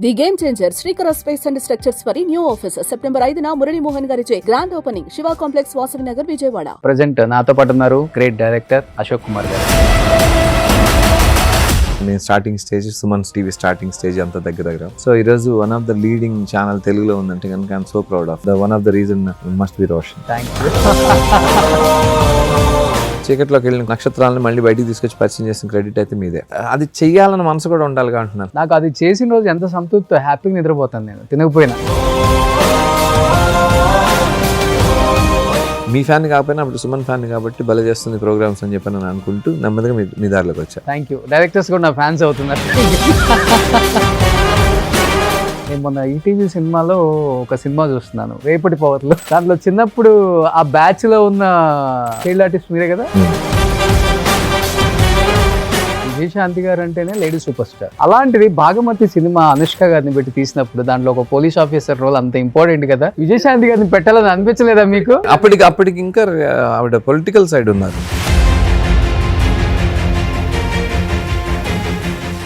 The game changer Srikara space and structures వారి new office September 5న మురళీ మోహన్ గారిచే grand opening Shiva complex Vasavi Nagar Vijayawada. Present నాతో పాటు ఉన్నారు గ్రేట్ డైరెక్టర్ అశోక్ కుమార్ గారు. నేను starting stage Suman TV starting stage అంతా దగ్గర. సో ఈ రోజు one of the leading channel తెలుగులో ఉందంటే కనుక I'm so proud of the one of the reason must be Roshan. Thank you. చీకట్లోకి వెళ్ళిన నక్షత్రాలను మళ్ళీ బయటికి తీసుకొచ్చి పరిచయం చేసిన క్రెడిట్ అయితే మీదే. అది చెయ్యాలని మనసు కూడా ఉండాలి అంటున్నారు. నాకు అది చేసిన రోజు ఎంత సంతృప్తి, హ్యాపీగా నిద్రపోతాను నేను తినకపోయినా. మీ ఫ్యాన్ కాకపోయినా అప్పుడు సుమన్ ఫ్యాన్ కాబట్టి భలే చేస్తుంది ప్రోగ్రామ్స్ అని చెప్పి నేను అనుకుంటూ నెమ్మదిగా మీ దారిలోకి వచ్చా. Thank you. డైరెక్టర్స్ కూడా నా ఫ్యాన్స్ అవుతున్నారు. నేను మొన్న ఈటీవీ సినిమాలో ఒక సినిమా చూస్తున్నాను, రేపటి పవర్లో. దాంట్లో చిన్నప్పుడు ఆ బ్యాచ్ లో ఉన్న చైల్డ్ ఆర్టిస్ట్ మీరే కదా. విజయశాంతి గారు అంటేనే లేడీ సూపర్ స్టార్. అలాంటిది భాగమతి సినిమా అనుష్క గారిని పెట్టి తీసినప్పుడు దాంట్లో ఒక పోలీస్ ఆఫీసర్ రోల్ అంత ఇంపార్టెంట్ కదా. విజయశాంతి గారిని పెట్టాలని అనిపించలేదా మీకు? అప్పటికి ఇంకా ఆవిడ పొలిటికల్ సైడ్ ఉన్నారు.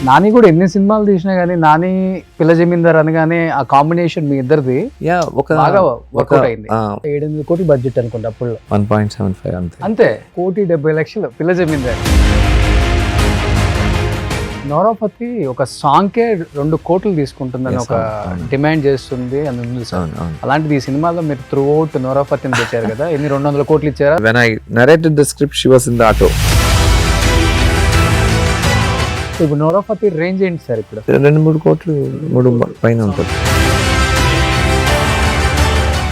నాని కూడా ఎన్ని సినిమాలు తీసినా గానీ నాని పిల్ల జమీందార్ అనగానే ఆ కాంబినేషన్ మీ ఇద్దరిది బాగా వర్కౌట్ అయింది. 7-8 కోట్ల బడ్జెట్ అనుకుంటా అప్పుడు. 1.75 అంతే. 1,70,00,000 పిల్ల జమీందార్. నోరాపతి ఒక సాంగ్ కే 2 కోట్లు తీసుకుంటుందని ఒక డిమాండ్ చేస్తుంది అని ఉంది సార్. అలాంటిది ఈ సినిమాలో మీరు త్రూ అవుట్ నోరాపతిని తెచ్చారు కదా. ఎన్ని 200 కోట్లు ఇచ్చారా? When I narrated the script, she was in the auto. ఇప్పుడు నోరాపతి రేంజ్ ఏంటి సార్? ఇప్పుడు 2-3 కోట్లు 3 పైన ఉంటుంది.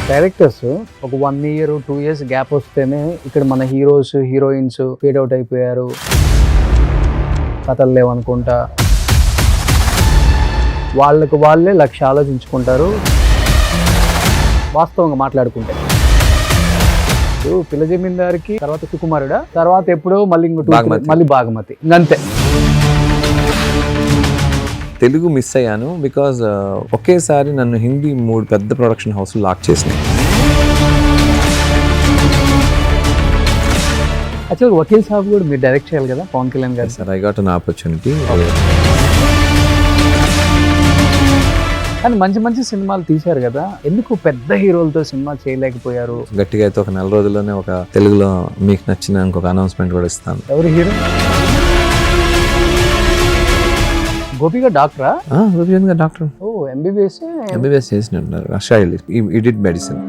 డైరెక్టర్స్ ఒక 1 year 2 years గ్యాప్ వస్తేనే ఇక్కడ మన హీరోస్ హీరోయిన్స్ ఫేడ్ అవుట్ అయిపోయారు, కథలు లేవనుకుంటా, వాళ్ళకు వాళ్ళే లక్ష ఆలోచించుకుంటారు వాస్తవంగా మాట్లాడుకుంటే. పిల్ల జమీందారికి తర్వాత సుకుమారుడా, తర్వాత ఎప్పుడో మళ్ళీ మళ్ళీ భాగమతి, ఇంకంతే. తెలుగు మిస్ అయ్యాను బికాజ్ ఒకేసారి నన్ను హిందీ 3 పెద్ద ప్రొడక్షన్ హౌస్లు లాక్ చేసినాయి. యాక్చువల్గా వకీల్ సాబ్ కూడా మీరు డైరెక్ట్ చేయాలి కదా పవన్ కళ్యాణ్ గారు. Sir I got an opportunity. కానీ మంచి మంచి సినిమాలు తీశారు కదా, ఎందుకు పెద్ద హీరోలతో సినిమా చేయలేకపోయారు? గట్టిగా అయితే ఒక 4 రోజుల్లోనే ఒక తెలుగులో మీకు నచ్చిన ఇంకొక అనౌన్స్మెంట్ కూడా ఇస్తాను. ఎవరు హీరో? గోపిగా డాక్టరా? గోపిచంద్ గారు డాక్టర్. ఓ ఎంబీబీఎస్ చేసినట్టున్నారు. అషాయిల్ ఈ డిడ్ మెడిసిన్.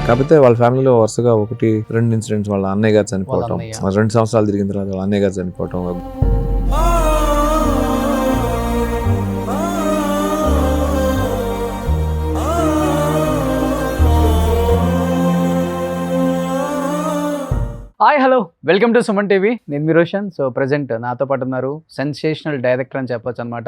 కాకపోతే వాళ్ళ ఫ్యామిలీలో వరుసగా 1-2 ఇన్సిడెంట్స్. వాళ్ళ అన్నయ్య గారు చనిపోవటం, 2 సంవత్సరాలు తిరిగిన తర్వాత వాళ్ళ అన్నయ్య గారు చనిపోవటం. Hi hello, welcome to Suman TV. నేను మీ రోషన్. సో ప్రజెంట్ నాతో పాటు ఉన్నారు సెన్సేషనల్ డైరెక్టర్ అని చెప్పొచ్చు అనమాట.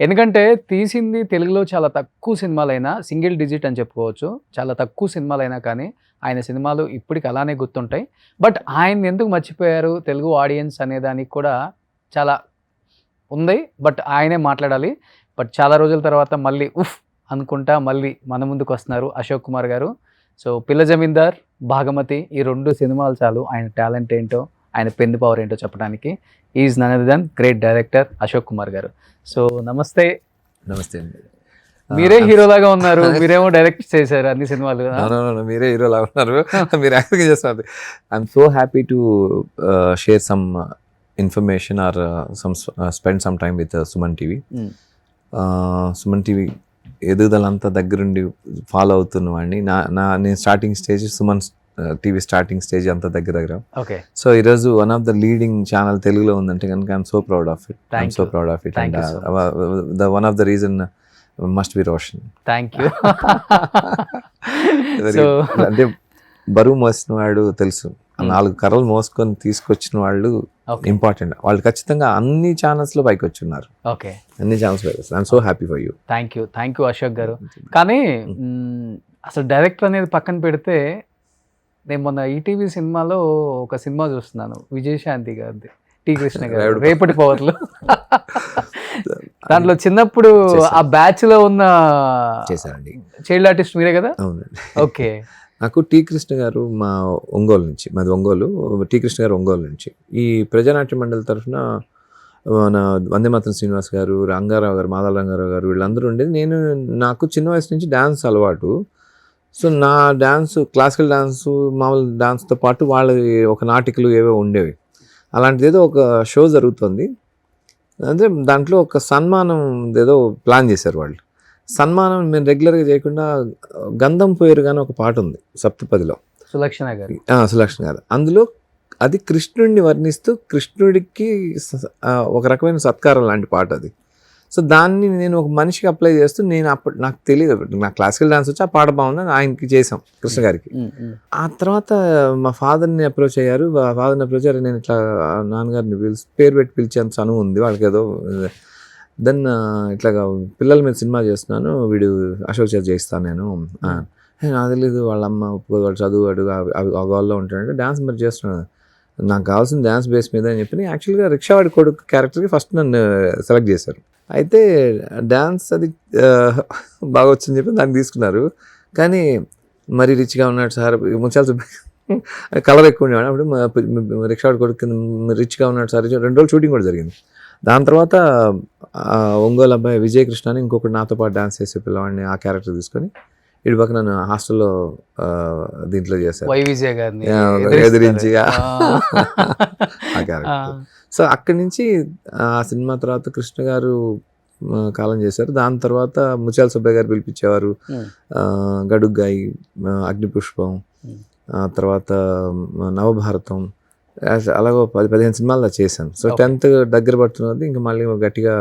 ఎందుకంటే తీసింది తెలుగులో చాలా తక్కువ సినిమాలైనా, సింగిల్ డిజిట్ అని చెప్పుకోవచ్చు, చాలా తక్కువ సినిమాలైనా కానీ ఆయన సినిమాలు ఇప్పటికి అలానే గుర్తుంటాయి. బట్ ఆయన ఎందుకు మర్చిపోయారు తెలుగు ఆడియన్స్ అనే దానికి కూడా చాలా ఉంది. బట్ ఆయనే మాట్లాడాలి. బట్ చాలా రోజుల తర్వాత మళ్ళీ అనుకుంటా మళ్ళీ మన ముందుకు వస్తున్నారు అశోక్ కుమార్ గారు. సో పిల్ల జమీందార్, భాగమతి, ఈ 2 సినిమాలు చాలు ఆయన టాలెంట్ ఏంటో, ఆయన పెన్ పవర్ ఏంటో చెప్పడానికి. Is none other than great director Ashok Kumar గారు. సో నమస్తే. నమస్తే అండి. మీరే హీరోలాగా ఉన్నారు, మీరేమో డైరెక్ట్ చేశారు అన్ని సినిమాలు. మీరే హీరోలాగా ఉన్నారు, మీరు యాక్టింగ్ చేస్తున్నారు. I'm so happy to share some information or spend some time with Suman TV. Suman TV ఎదుగుదలంతా దగ్గరుండి ఫాలో అవుతున్న వాడిని. నేను starting stage Suman TV starting stage అంతా దగ్గర. ఓకే. సో ఈరోజు one of the leading channel తెలుగులో ఉందంటే కనుక I'm so proud of it. I'm so proud of it. And the one of the reason must be Roshan. Thank you. అంటే బరువు మోసిన వాడు తెలుసు, 4 కర్రలు మోసుకొని తీసుకొచ్చిన వాళ్ళు ఇంపార్టెంట్. వాళ్ళు ఖచ్చితంగా అన్ని ఛానల్స్ లో పైకి వచ్చున్నారు. ఓకే, అన్ని ఛానల్స్ పైకి. I'm so happy for you. Thank you Ashok garu. కానీ అసలు డైరెక్టర్ అనేది పక్కన పెడితే, నేను మొన్న ఈటీవీ సినిమాలో ఒక సినిమా చూస్తున్నాను, విజయశాంతి గారిది, టి కృష్ణ గారు, రేపటి పవర్లో. దాంట్లో చిన్నప్పుడు ఆ బ్యాచ్ లో ఉన్న చేశారండి చైల్డ్ ఆర్టిస్ట్ మీరే కదా. ఓకే. నాకు టి కృష్ణ గారు మా ఒంగోలు నుంచి, మాది ఒంగోలు, టి కృష్ణ గారు ఒంగోలు నుంచి. ఈ ప్రజానాట్య మండలి తరఫున మన వందే మాతరం శ్రీనివాస్ గారు, రంగారావు గారు, మాదాల రంగారావు గారు వీళ్ళందరూ ఉండేది. నాకు చిన్న వయసు నుంచి డ్యాన్స్ అలవాటు. సో నా డ్యాన్స్, క్లాసికల్ డ్యాన్స్, మామూలు డాన్స్తో పాటు వాళ్ళవి ఒక నాటికలు ఏవో ఉండేవి. అలాంటిది ఏదో ఒక షో జరుగుతుంది. అంటే దాంట్లో ఒక సన్మానం ఏదో ప్లాన్ చేశారు వాళ్ళు. సన్మానం మేము రెగ్యులర్గా చేయకుండా గంధం పోయేరు కానీ ఒక పాట ఉంది సప్తపదిలో, సులక్షణ గారు. సులక్షణ గారు. అందులో అది కృష్ణుడిని వర్ణిస్తూ కృష్ణుడికి ఒక రకమైన సత్కారం లాంటి పాట అది. సో దాన్ని నేను ఒక మనిషికి అప్లై చేస్తూ నేను అప్పుడు నాకు తెలియదు, నాకు క్లాసికల్ డాన్స్ వచ్చి ఆ పాట బాగుందని ఆయనకి చేసాం, కృష్ణ గారికి. ఆ తర్వాత మా ఫాదర్ని అప్రోచ్ అయ్యారు. నేను ఇట్లా నాన్నగారిని పేరు పెట్టి పిలిచేంత చనువు ఉంది వాళ్ళకి ఏదో. దెన్ ఇట్లాగా పిల్లల మీద సినిమా చేస్తున్నాను, వీడు అశోక్ చేత చేయిస్తాను నేను. నాకు తెలియదు, వాళ్ళ అమ్మ ఒప్పుకోదు, వాడు చదువువాడు ఆ గోల్లో ఉంటాడంటే డ్యాన్స్ మరి చేస్తున్నాను, నాకు కావాల్సిన డ్యాన్స్ బేస్ మీద అని చెప్పి యాక్చువల్గా రిక్షావాడి కొడుకు క్యారెక్టర్కి ఫస్ట్ నన్ను సెలెక్ట్ చేశారు. అయితే డ్యాన్స్ అది బాగా వచ్చిందని చెప్పి దాన్ని తీసుకున్నారు. కానీ మరీ రిచ్గా ఉన్నాడు సార్, ముచ్చాల్సి కలర్ ఎక్కువ ఉండేవాడు. అప్పుడు రిక్షావాడి కొడుకు రిచ్గా ఉన్నాడు సార్. 2 రోజులు షూటింగ్ కూడా జరిగింది. దాని తర్వాత ఒంగోలు అబ్బాయి విజయకృష్ణ అని ఇంకొకటి నాతో పాటు డాన్స్ చేసే పిల్లవాడిని ఆ క్యారెక్టర్ తీసుకొని ఇటు పక్క నన్ను హాస్టల్లో దీంట్లో చేశారు, ఎదిరించి ఆ క్యారెక్టర్. సో అక్కడి నుంచి ఆ సినిమా తర్వాత కృష్ణ గారు కాలం చేశారు. దాని తర్వాత ముత్యాల సుబ్బయ్య గారు పిలిపించేవారు, గడుగ్గాయి, అగ్నిపుష్పం, తర్వాత నవభారతం, అలాగో 10-15 సినిమాలు చేశాను. సో 10th దగ్గర పడుతున్నది, ఇంకా మళ్ళీ గట్టిగా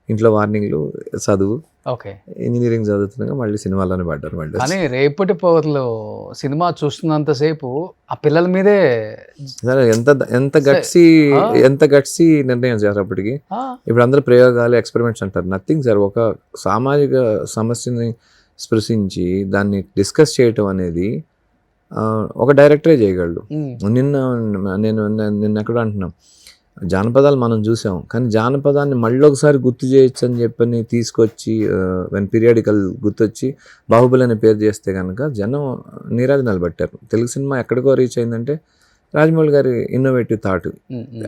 ఇంట్లో వార్నింగ్లు, చదువు, ఇంజనీరింగ్ చదువుతున్నాగా మళ్ళీ సినిమాలోనే పడ్డారు. మళ్ళీ కానీ రేపటి పవర్లో సినిమా చూస్తున్నంతసేపు ఆ పిల్లల మీదే సరే ఎంత గట్సి నిర్ణయం సార్ అప్పటికి. ఇప్పుడు అందరూ ప్రయోగాలు, ఎక్స్పెరిమెంట్స్ అంటారు. Nothing sir. ఒక సామాజిక సమస్యని స్పృశించి దాన్ని డిస్కస్ చేయటం అనేది ఒక డైరెక్టరే చేయగలడు. నిన్న ఎక్కడ అంటున్నాం, జానపదాలు మనం చూసాం, కానీ జానపదాన్ని మళ్ళీ ఒకసారి గుర్తు చేయొచ్చు అని చెప్పని తీసుకొచ్చి పీరియాడికల్ గుర్తొచ్చి బాహుబలి అనే పేరు చేస్తే కనుక జనం నీరాజనాలు పట్టారు. తెలుగు సినిమా ఎక్కడికో రీచ్ అయిందంటే రాజమౌళి గారి ఇన్నోవేటివ్ థాట్.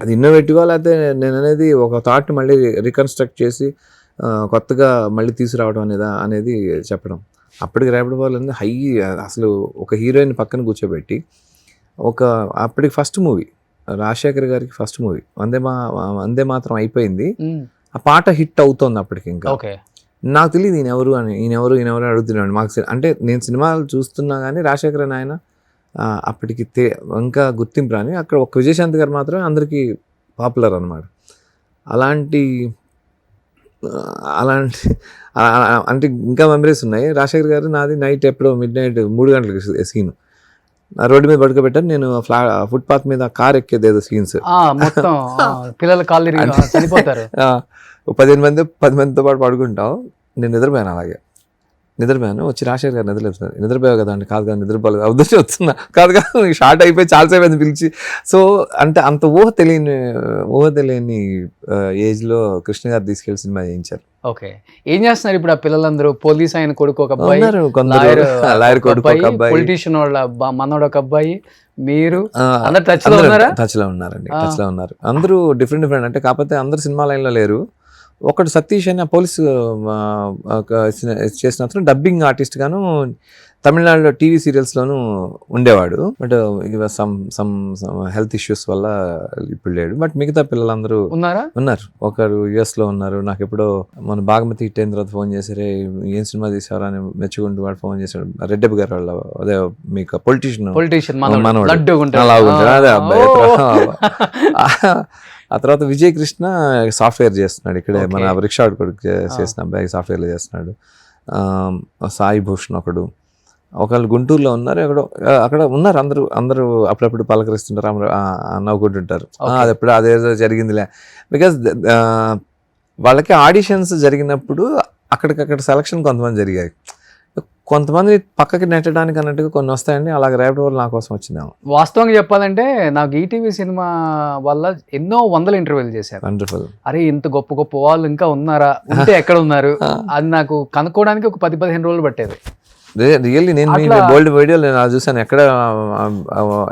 అది ఇన్నోవేటివా లేకపోతే నేను అనేది ఒక థాట్ని మళ్ళీ రికన్స్ట్రక్ట్ చేసి కొత్తగా మళ్ళీ తీసుకురావడం అనేది చెప్పడం. అప్పటికి రేపటి వాళ్ళు హై, అసలు ఒక హీరోయిన్ పక్కన కూర్చోబెట్టి అప్పటికి ఫస్ట్ మూవీ రాజశేఖర్ గారికి, ఫస్ట్ మూవీ వందే మాత్రం అయిపోయింది, ఆ పాట హిట్ అవుతోంది అప్పటికి. ఇంకా నాకు తెలియదు ఈయనెవరు అడుగుతున్నాడు. మాకు అంటే నేను సినిమాలు చూస్తున్నా కానీ రాజశేఖర్ అని ఆయన అప్పటికి ఇంకా గుర్తింపు రాని. అక్కడ ఒక విజయశాంతి గారు మాత్రమే అందరికీ పాపులర్ అనమాట. అలాంటి అంటే ఇంకా మెమరీస్ ఉన్నాయి. రాజశేఖర్ గారు నాది నైట్ ఎప్పుడో మిడ్నైట్ 3 గంటలకి సీన్, రోడ్డు మీద పడుకోబెట్టారు, నేను ఫుట్పాత్ మీద కార్ ఎక్కేది ఏదో సీన్స్, పిల్లల కాళ్ళు చనిపోతారు. 10 మందితో పాటు పడుకుంటాం. నేను నిద్రపోయాను, అలాగే నిద్రపోయాను. వచ్చి రాజశేఖర్ గారు నిద్రపోయావు కదా అంటే, కాదు నిద్రపోలేదు, ఉద్దేశం వస్తున్నా, కాదు షార్ట్ అయిపోయి చాలాసేపు అని పిలిచి. సో అంటే అంత ఊహ తెలియని ఏజ్లో కృష్ణ గారు తీసుకెళ్ళి సినిమా చేయించారు. ఓకే, ఏం చేస్తున్నారు ఇప్పుడు ఆ పిల్లలందరూ? పోలీస్ ఆయన కొడుకు ఒక అబ్బాయి, లాయర్ కొడుకు ఒక అబ్బాయి, పొలిటీషియన్ వాళ్ళ మనోడు ఒక అబ్బాయి, మీరు టచ్ లో ఉన్నారు. అందరూ డిఫరెంట్ అంటే, కాకపోతే అందరు సినిమా లైన్లో లేరు. ఒకటి సతీష్ అని పోలీసు చేసిన అతను డబ్బింగ్ ఆర్టిస్ట్ గాను తమిళనాడులో టీవీ సీరియల్స్లోనూ ఉండేవాడు. బట్ సమ్ హెల్త్ ఇష్యూస్ వల్ల ఇప్పుడు లేడు. బట్ మిగతా పిల్లలందరూ ఉన్నారు. ఒకరు యుఎస్లో ఉన్నారు. నాకు ఎప్పుడో మన బాగమతి హిట్ అయిన తర్వాత ఫోన్ చేశారే, ఏం సినిమా తీసారా అని మెచ్చుకుంటూ వాడు ఫోన్ చేశాడు. రెడ్డప్ప గారు వాళ్ళ అదే మీకు పొలిటీషియన్ మనోడు అలా ఉంటాడు, అదే అబ్బాయి. ఆ తర్వాత విజయ్ కృష్ణ సాఫ్ట్వేర్ చేస్తున్నాడు ఇక్కడే, మన రిక్షాడ్ కొడుకు చేసిన అబ్బాయి సాఫ్ట్వేర్లో చేస్తున్నాడు. సాయి భూషణ్ ఒకళ్ళు గుంటూరులో ఉన్నారు, అక్కడ ఉన్నారు. అందరూ అప్పుడప్పుడు పలకరిస్తుంటారు, నవ్వుకుంటుంటారు. అది ఎప్పుడు అదేదో జరిగిందిలే. బికాజ్ వాళ్ళకి ఆడిషన్స్ జరిగినప్పుడు అక్కడికక్కడ సెలక్షన్ కొంతమంది జరిగాయి, కొంతమంది పక్కకి నెట్టడానికి అన్నట్టుగా కొన్ని వస్తాయండి. అలాగే రేపటి వల్ల నా కోసం వచ్చిందేమో. వాస్తవంగా చెప్పాలంటే నాకు ఈటీవీ సినిమా వల్ల ఎన్నో 100 ఇంటర్వ్యూలు చేశారు. వండర్ఫుల్. అరే ఇంత గొప్ప వాళ్ళు ఇంకా ఉన్నారా, ఉంటే ఎక్కడ ఉన్నారు అది నాకు కనుక్కోవడానికి ఒక 10-15 రోజులు పట్టేది. రియల్లీ నేను బోల్డ్ వీడియోలు నేను చూసాను.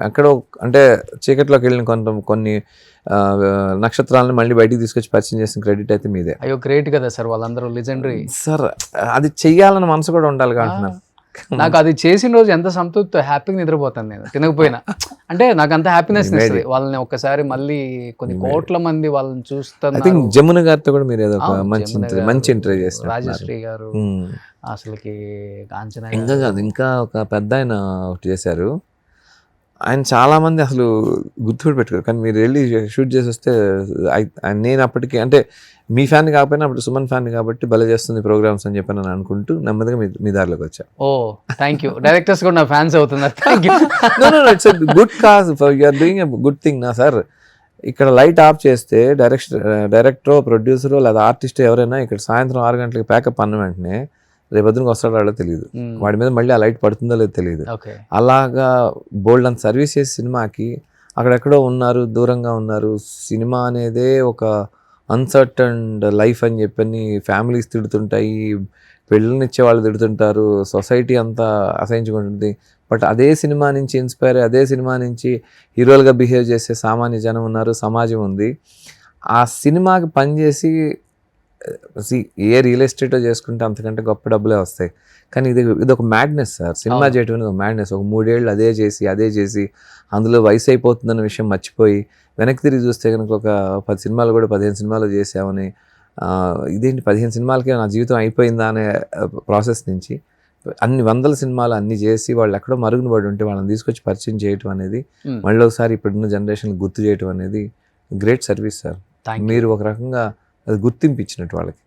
ఎక్కడో అంటే చీకట్లోకి వెళ్ళిన కొన్ని నక్షత్రాలను మళ్ళీ బయటికి తీసుకొచ్చి పరిచయం చేసిన క్రెడిట్ అయితే మీదే. అయ్యో గ్రేట్ కదా సార్, వాళ్ళందరూ లెజెండరీ. సార్ అది చెయ్యాలని మనసు కూడా ఉండాలి అంటున్నాను. నాకు అది చేసిన రోజు ఎంత సంతృప్తి, హ్యాపీగా నిద్రపోతాను నేను తినకపోయినా. అంటే నాకు అంత హ్యాపీనెస్ ఇస్తుంది వాళ్ళని ఒక్కసారి మళ్ళీ కొన్ని కోట్ల మంది వాళ్ళని చూస్తున్నారు. జమున గారితో కూడా మీరు ఏదో ఒక మంచి ఇంటర్వ్యూ చేస్తారు. రాజశ్రీ గారు అసలుకి కాంచన ఇంకా కాదు, ఇంకా ఒక పెద్ద ఆయన ఒకటి చేశారు. ఆయన చాలా మంది అసలు గుర్తుపెట్టి పెట్టుకోరు, కానీ మీరు వెళ్ళి షూట్ చేసి వస్తే నేను అప్పటికి అంటే మీ ఫ్యాన్ కాకపోయినా అప్పుడు సుమన్ ఫ్యాన్ కాబట్టి భలే చేస్తుంది ప్రోగ్రామ్స్ అని చెప్పి నేను అనుకుంటూ నెమ్మదిగా మీ దారిలోకి వచ్చా. ఓ థ్యాంక్ యూ, డైరెక్టర్స్ కూడా నా ఫ్యాన్స్ అవుతున్నారు. Thank you. It's good cause, you are doing a good thing నా సార్. ఇక్కడ లైట్ ఆఫ్ చేస్తే డైరెక్టరో ప్రొడ్యూసరో లేదా ఆర్టిస్ట్ ఎవరైనా ఇక్కడ సాయంత్రం 6 గంటలకి ప్యాకప్ అన్న వెంటనే రేపొద్దునకి వస్తాడో వాళ్ళో తెలియదు, వాడి మీద మళ్ళీ ఆ లైట్ పడుతుందో లేదో తెలియదు. అలాగా బోల్డ్ అంత సర్వీస్ చేసే సినిమాకి అక్కడెక్కడో ఉన్నారు, దూరంగా ఉన్నారు. సినిమా అనేదే ఒక అన్సర్టన్ లైఫ్ అని చెప్పని ఫ్యామిలీస్ తిడుతుంటాయి, పెళ్ళనిచ్చే వాళ్ళు తిడుతుంటారు, సొసైటీ అంతా అసహించుకుంటుంది. బట్ అదే సినిమా నుంచి ఇన్స్పైర్, అదే సినిమా నుంచి హీరోలుగా బిహేవ్ చేసే సామాన్య జనం ఉన్నారు, సమాజం ఉంది. ఆ సినిమాకి పనిచేసి ఏ రియల్ ఎస్టేటో చేసుకుంటే అంతకంటే గొప్ప డబ్బులే వస్తాయి. కానీ ఇది ఒక మ్యాడ్నెస్ సార్, సినిమా చేయటం అనేది ఒక మ్యాడ్నెస్. ఒక 3 ఏళ్ళు అదే చేసి అందులో వయసు అయిపోతుందన్న విషయం మర్చిపోయి వెనక్కి తిరిగి చూస్తే కనుక ఒక 10 సినిమాలు కూడా 15 సినిమాలు చేసామని, ఇదేంటి 15 సినిమాలకే నా జీవితం అయిపోయిందా అనే ప్రాసెస్ నుంచి అన్ని 100 సినిమాలు అన్ని చేసి వాళ్ళు ఎక్కడో మరుగున పడి ఉంటే వాళ్ళని తీసుకొచ్చి పరిచయం చేయటం అనేది, మళ్ళీ ఒకసారి ఇప్పుడున్న జనరేషన్ గుర్తు చేయటం అనేది గ్రేట్ సర్వీస్ సార్. మీరు ఒక రకంగా అది గుర్తింపు ఇచ్చినట్టు, వాళ్ళకి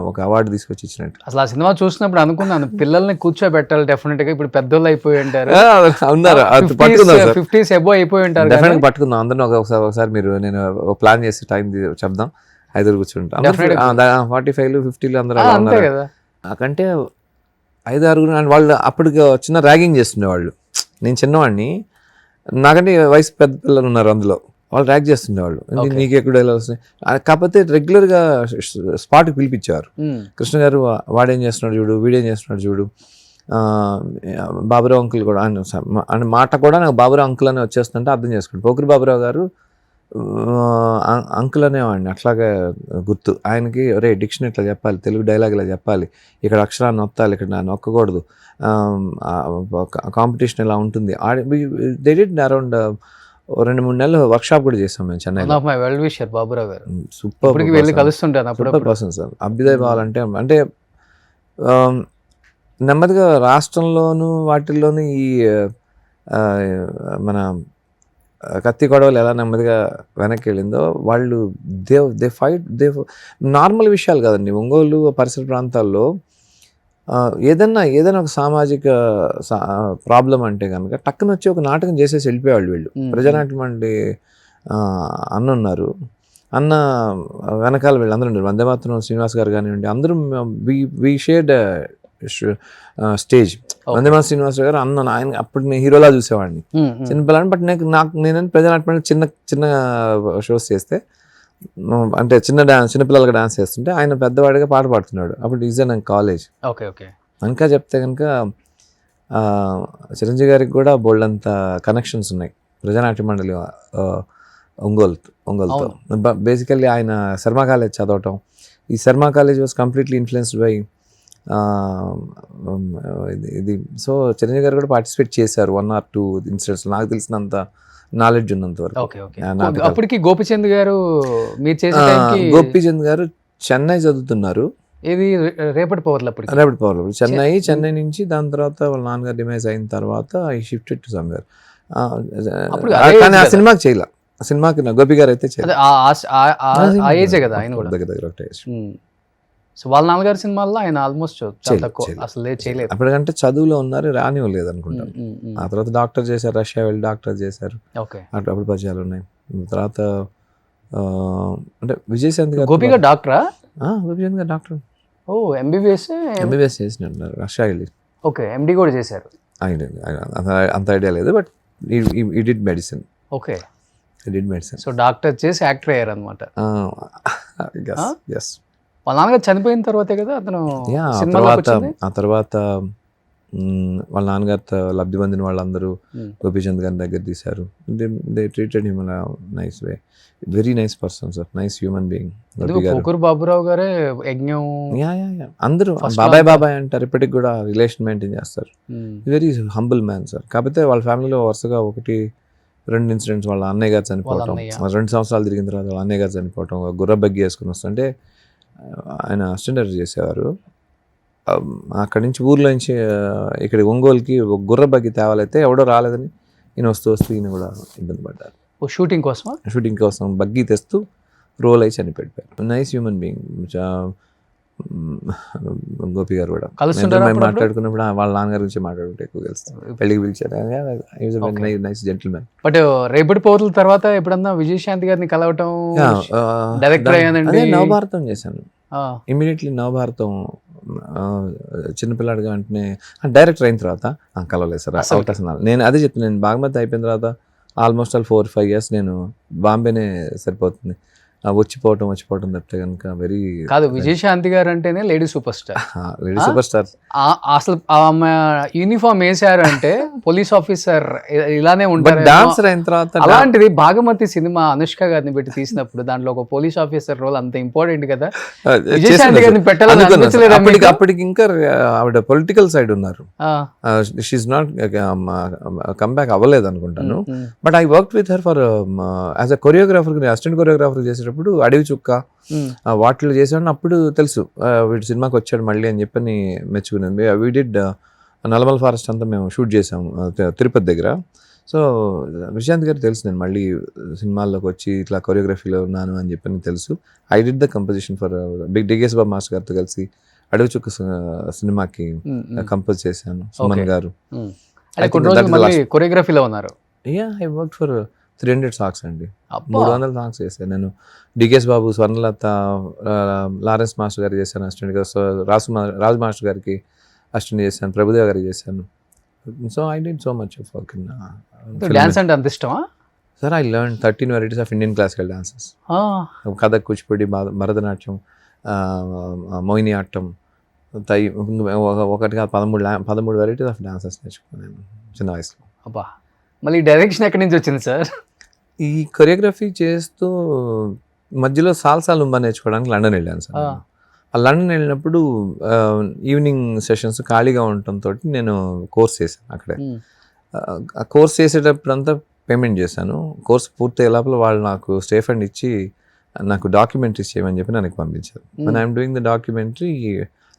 ఒక అవార్డు తీసుకొచ్చి ఇచ్చినట్టు. అసలు ఆ సినిమా చూసినప్పుడు అనుకున్నాను పిల్లల్ని కూర్చోబెట్టాలి డెఫినెట్ గా. ఇప్పుడు పెద్దోళ్ళు అయిపోయి ఉంటారు, 50s అబోవ్ అయిపోయి ఉంటారు. డెఫినెట్ పట్టుకుందాం అందరం ఒకసారి. మీరు నేను ప్లాన్ చేసి టైం చెప్దాం, 5 కూర్చుంటాం. 45, 50 అందరూ అంతే కదా. నాకంటే 5-6 వాళ్ళు అప్పుడు చిన్న ర్యాగింగ్ చేస్తుండేవాళ్ళు. నేను చిన్నవాడిని, నాకంటే వయసు పెద్ద పిల్లలు ఉన్నారు అందులో, వాళ్ళు ర్యాక్ చేస్తుండేవాళ్ళు. నీకు ఎక్కడ ఎలా వస్తున్నాయి, కాకపోతే రెగ్యులర్గా స్పాట్కి పిలిపించేవారు. కృష్ణ గారు వాడేం చేస్తున్నాడు చూడు, వీడేం చేస్తున్నాడు చూడు, బాబురావు అంకుల్ కూడా అని మాట కూడా నాకు బాబురావు అంకుల్ అనే వచ్చేస్తుంటే అర్థం చేసుకోండి. పోకరి బాబురావు గారు అంకుల్ అనేవాడిని అట్లాగే గుర్తు. ఆయనకి ఒరే డిక్షన్ ఇట్లా చెప్పాలి, తెలుగు డైలాగ్ ఇలా చెప్పాలి, ఇక్కడ అక్షరాన్ని నొత్తాలి, ఇక్కడ నొక్కకూడదు, కాంపిటీషన్ ఇలా ఉంటుంది. దే డిడ్ అరౌండ్ 2-3 నెలలు వర్క్షాప్ కూడా చేసాం మేము చెన్నైలో. బాబురావు గారు సూపర్ పర్సన్ సార్. అభ్యుదయ భావాలంటే అంటే నెమ్మదిగా రాష్ట్రంలోనూ వాటిల్లోనూ ఈ మన కత్తి గొడవలు ఎలా నెమ్మదిగా వెనక్కి వెళ్ళిందో వాళ్ళు దే ఫైట్. నార్మల్ విషయాలు కాదండి, ఒంగోలు పరిసర ప్రాంతాల్లో ఏదైనా ఒక సామాజిక ప్రాబ్లం అంటే కనుక టక్కున వచ్చి ఒక నాటకం చేసేసి వెళ్ళిపోయేవాళ్ళు వీళ్ళు. ప్రజానాట్యం అంటే అన్న ఉన్నారు, అన్న వెనకాల వీళ్ళు అందరూ ఉన్నారు. వందేమాతరం శ్రీనివాస్ గారు కానివ్వండి, అందరూ వి షేర్డ్ స్టేజ్. వందేమాతరం శ్రీనివాస్ గారు అన్న, ఆయన అప్పుడు నేను హీరోలా చూసేవాడిని చిన్నపిల్లని. బట్ నేను ప్రజానాట్యం చిన్న షోస్ చేస్తే అంటే చిన్నపిల్లలకి డాన్స్ చేస్తుంటే ఆయన పెద్దవాడిగా పాట పాడుతున్నాడు. అప్పుడు ఈజ్ నాకు కాలేజ్. ఇంకా చెప్తే కనుక చిరంజీవి గారికి కూడా బోల్డ్ అంత కనెక్షన్స్ ఉన్నాయి ప్రజానాట్య మండలి ఒంగోలుతో. బేసికల్లీ ఆయన శర్మ కాలేజ్ చదవటం. ఈ Sharma college was completely influenced by ఇది. సో చిరంజీవి గారు కూడా పార్టిసిపేట్ చేశారు 1 or 2 ఇన్సిడెంట్స్, నాకు తెలిసినంత నాలెడ్జ్ ఉన్నంత వరకు. అప్పటికి గోపిచంద్ గారు చెన్నై చదువుతున్నారు. ఇది రేపటి పవర్లో చెన్నై నుంచి దాని తర్వాత వాళ్ళ నాన్నగారు డిమైజ్ అయిన తర్వాత ఈ షిఫ్టెడ్ టు సమ్వేర్. కానీ ఆ సినిమాకి చేయలే, ఆ సినిమాకి గోపి గారు అయితే వాళ్ళ నాన్నగారి సినిమాల్లో ఆయన ఆల్మోస్ట్ అసలు చేయలేదు. అప్పటికంటే చదువులో ఉన్నారు, రానివ్వలేదు అనుకుంటాను. ఆ తర్వాత డాక్టర్ చేశారు, రష్యా వెళ్ళి డాక్టర్ చేశారు. అప్పుడు పరిచయాలు ఉన్నాయి. తర్వాత అంటే విజయశాంతి గారు గోపి గారు డాక్టరా? గోపిచంద్ గారు డాక్టర్. ఎంబీబీఎస్ చేసినట్టున్నారు రష్యా వెళ్ళి. ఎండి కూడా చేశారు. అంత ఐడియా లేదు, బట్ ఈ డిడ్ మెడిసిన్. సో డాక్టర్ చేసి యాక్టర్ అయ్యారు అనమాట. వాళ్ళ నాన్నగారు చనిపోయిన తర్వాతే కదా అతను ఆ తర్వాత వాళ్ళ నాన్నగారితో లబ్ధి పొందిన వాళ్ళందరూ గోపీచంద్ గారి దగ్గర తీశారు. They treated him nice way. Very nice person sir, nice human being. Pokuru Baburao గారే యజ్ఞం అందరూ బాబాయ్ అంటారు, ఇప్పటికి కూడా రిలేషన్ మెయింటైన్ చేస్తారు. Very humble man sir. కాకపోతే వాళ్ళ ఫ్యామిలీలో వరుసగా 1-2 ఇన్సిడెంట్స్. వాళ్ళ అన్నయ్య గారు చనిపోవటం, 2 సంవత్సరాలు తిరిగిన తర్వాత వాళ్ళ అన్నయ్య గారు చనిపోవటం, గుర్ర బగ్గి వేసుకుని వస్తుంటే ఆయన అసిస్టెంట్ చేసేవారు. అక్కడి నుంచి ఊర్లో నుంచి ఇక్కడ ఒంగోలుకి ఒక గుర్ర బగ్గి తేవాలైతే ఎవడో రాలేదని ఈయన వస్తూ ఈయన కూడా ఇబ్బంది పడ్డారు. షూటింగ్ కోసం బగ్గి తెస్తూ రోల్ అయి చనిపోయారు. నైస్ హ్యూమన్ బీయింగ్ గోపి గారు కూడా. మాట్లాడుకున్నప్పుడు వాళ్ళ నాన్నగారి గురించి మాట్లాడుకుంటే ఎక్కువ కలుస్తాం. పెళ్లికి పిలిచారు. Nice gentlemen. బట్ రేపటి పౌరుల తర్వాత ఎప్పుడన్నా విజయశాంతి గారిని కలవటం, డైరెక్టర్ అయ్యానండి. నవభారతం చేశాను ఇమీడియట్లీ. నవభారతం చిన్నపిల్లాడిగా వెంటనే డైరెక్టర్ అయిన తర్వాత కలవలేదు సార్ అవకాశం. నేను అదే చెప్తాను, నేను బాగ్మతి అయిపోయిన తర్వాత ఆల్మోస్ట్ 4-5 years నేను బాంబేనే సరిపోతుంది. వచ్చిపోవటం తప్పితే కనుక వెరీ కాదు. విజయశాంతి గారు అంటేనే లేడీ సూపర్ స్టార్. అసలు ఆమె యూనిఫామ్ వేసారు అంటే పోలీస్ ఆఫీసర్ ఇలానే ఉంటారు. డాన్సర్ అయిన తర్వాత అలాంటిది భాగమతి సినిమా అనుష్క గారిని పెట్టి తీసినప్పుడు దాంట్లో ఒక పోలీస్ ఆఫీసర్ రోల్ అంత ఇంపార్టెంట్ కదా. విజయశాంతి గారిని పెట్టాలని అప్పటికి ఇంకా ఆవిడ పొలిటికల్ సైడ్ ఉన్నారు. షీఈ్ నాట్ కమ్ బ్యాక్ అవ్వలేదు అనుకుంటాను. But I work with her for as a choreographer, assistant choreographer చేసేటప్పుడు అడవి చుక్క వాటిలో చేసాడు. అప్పుడు తెలుసు వీడు సినిమాకి వచ్చాడు మళ్ళీ అని చెప్పని మెచ్చుకునేది. వీ డిడ్ నల్లమల ఫారెస్ట్ అంతా మేము షూట్ చేసాము తిరుపతి దగ్గర. సో విశాంత్ గారికి తెలుసు నేను మళ్ళీ సినిమాల్లోకి వచ్చి ఇట్లా కొరియోగ్రఫీలో ఉన్నాను అని చెప్పని తెలుసు. I did the composition for Diges Babu master గారితో కలిసి అడవి చుక్క సినిమాకి కంపోజ్ చేశాను. సుమన్ గారు కొరియోగ్రఫీలో ఉన్నారు. ఐ వర్క్ ఫర్ 300 songs అండి. 300 songs చేశాను నేను. డిగేస్ బాబు, స్వర్ణలత, లారెన్స్ మాస్టర్ గారికి చేశాను అసిస్టెంట్గా. సో రాజు మాస్టర్ గారికి అసిస్టెంట్ చేశాను. ప్రభుదేవ్ గారికి చేశాను. So I did so much of work in dance. అంటే అంత ఇష్టమా sir? I learn 13 varieties of Indian classical dances. Kathak, Kuchipudi, Bharatanatyam, Mohini Attam, ఒకటి కాదు 13 varieties ఆఫ్ డాన్సెస్ నేర్చుకున్నాను చిన్న వయసులో. అబ్బా, మళ్ళీ డైరెక్షన్ ఎక్కడి నుంచి వచ్చింది సార్? ఈ కొరియోగ్రఫీ చేస్తూ మధ్యలో సాల్సా లుంబా నేర్చుకోవడానికి లండన్ వెళ్ళాను సార్. ఆ లండన్ వెళ్ళినప్పుడు ఈవినింగ్ సెషన్స్ ఖాళీగా ఉండటంతో నేను కోర్స్ చేశాను అక్కడే. ఆ కోర్స్ చేసేటప్పుడు అంతా పేమెంట్ చేశాను. కోర్స్ పూర్తి లోపల వాళ్ళు నాకు స్టే ఫండ్ ఇచ్చి నాకు డాక్యుమెంటరీస్ చేయమని చెప్పి నాకు పంపించారు. when I'm doing the documentary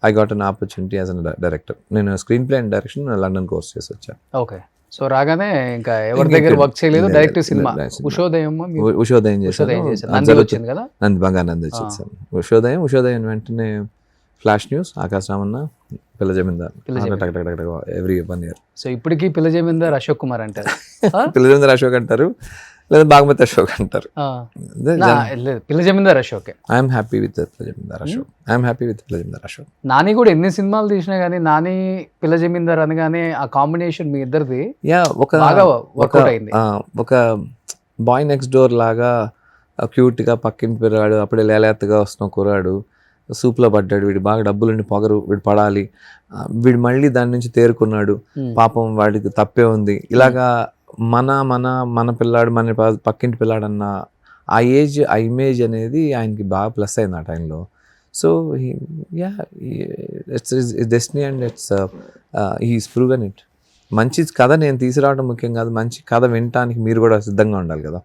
I got an opportunity as a director. నేను screen play and direction London course చేసి వచ్చాను. ఓకే. సో రాగానే ఇంకా ఎవరి దగ్గర వర్క్ చేయలేదు, డైరెక్ట్ సినిమా. ఉషోదయం చేశాను. నంది వచ్చింది కదా, నంది వచ్చేసాను. ఉషోదయం వెంటనే ఫ్లాష్ న్యూస్, ఆకాశ రామన్న, పిల్ల జమీందార్, ఎవ్రీ 1 year. సో ఇప్పటికీ పిల్ల జమీందార్ అశోక్ కుమార్ అంటారు. పిల్ల జమీందార్ అశోక్ అంటారు, లేదా బాగ్మతి అశోక్ అంటారు. పిల్ల జమీందార్ అశోక్. ఐఎమ్ హ్యాపీ విత్ పిల్ల జమీందార్ అశోక్. నాని కూడా ఎన్ని సినిమాలు తీసినా గానీ నాని పిల్ల జమీందార్ అనగానే ఆ కాంబినేషన్ మీ ఇద్దరిది ఒక బాయ్ నెక్స్ట్ డోర్ లాగా క్యూట్ గా పక్కింటి పిల్లాడు, అప్పుడే లేలేతగా వస్తున్న కుర్రాడు, సూప్లో పడ్డాడు, వీడు బాగా డబ్బులుండి పొగరు, వీడు పడాలి, వీడు మళ్ళీ దాని నుంచి తేరుకున్నాడు, పాపం వాడికి తప్పే ఉంది, ఇలాగా మన పిల్లాడు, మన పక్కింటి పిల్లాడు అన్న ఆ ఏజ్, ఆ ఇమేజ్ అనేది ఆయనకి బాగా ప్లస్ అయింది ఆ టైంలో. So it's destiny and he's proven it. మంచి కథ నేను తీసుకురావడం ముఖ్యం కాదు, మంచి కథ వినటానికి మీరు కూడా సిద్ధంగా ఉండాలి కదా.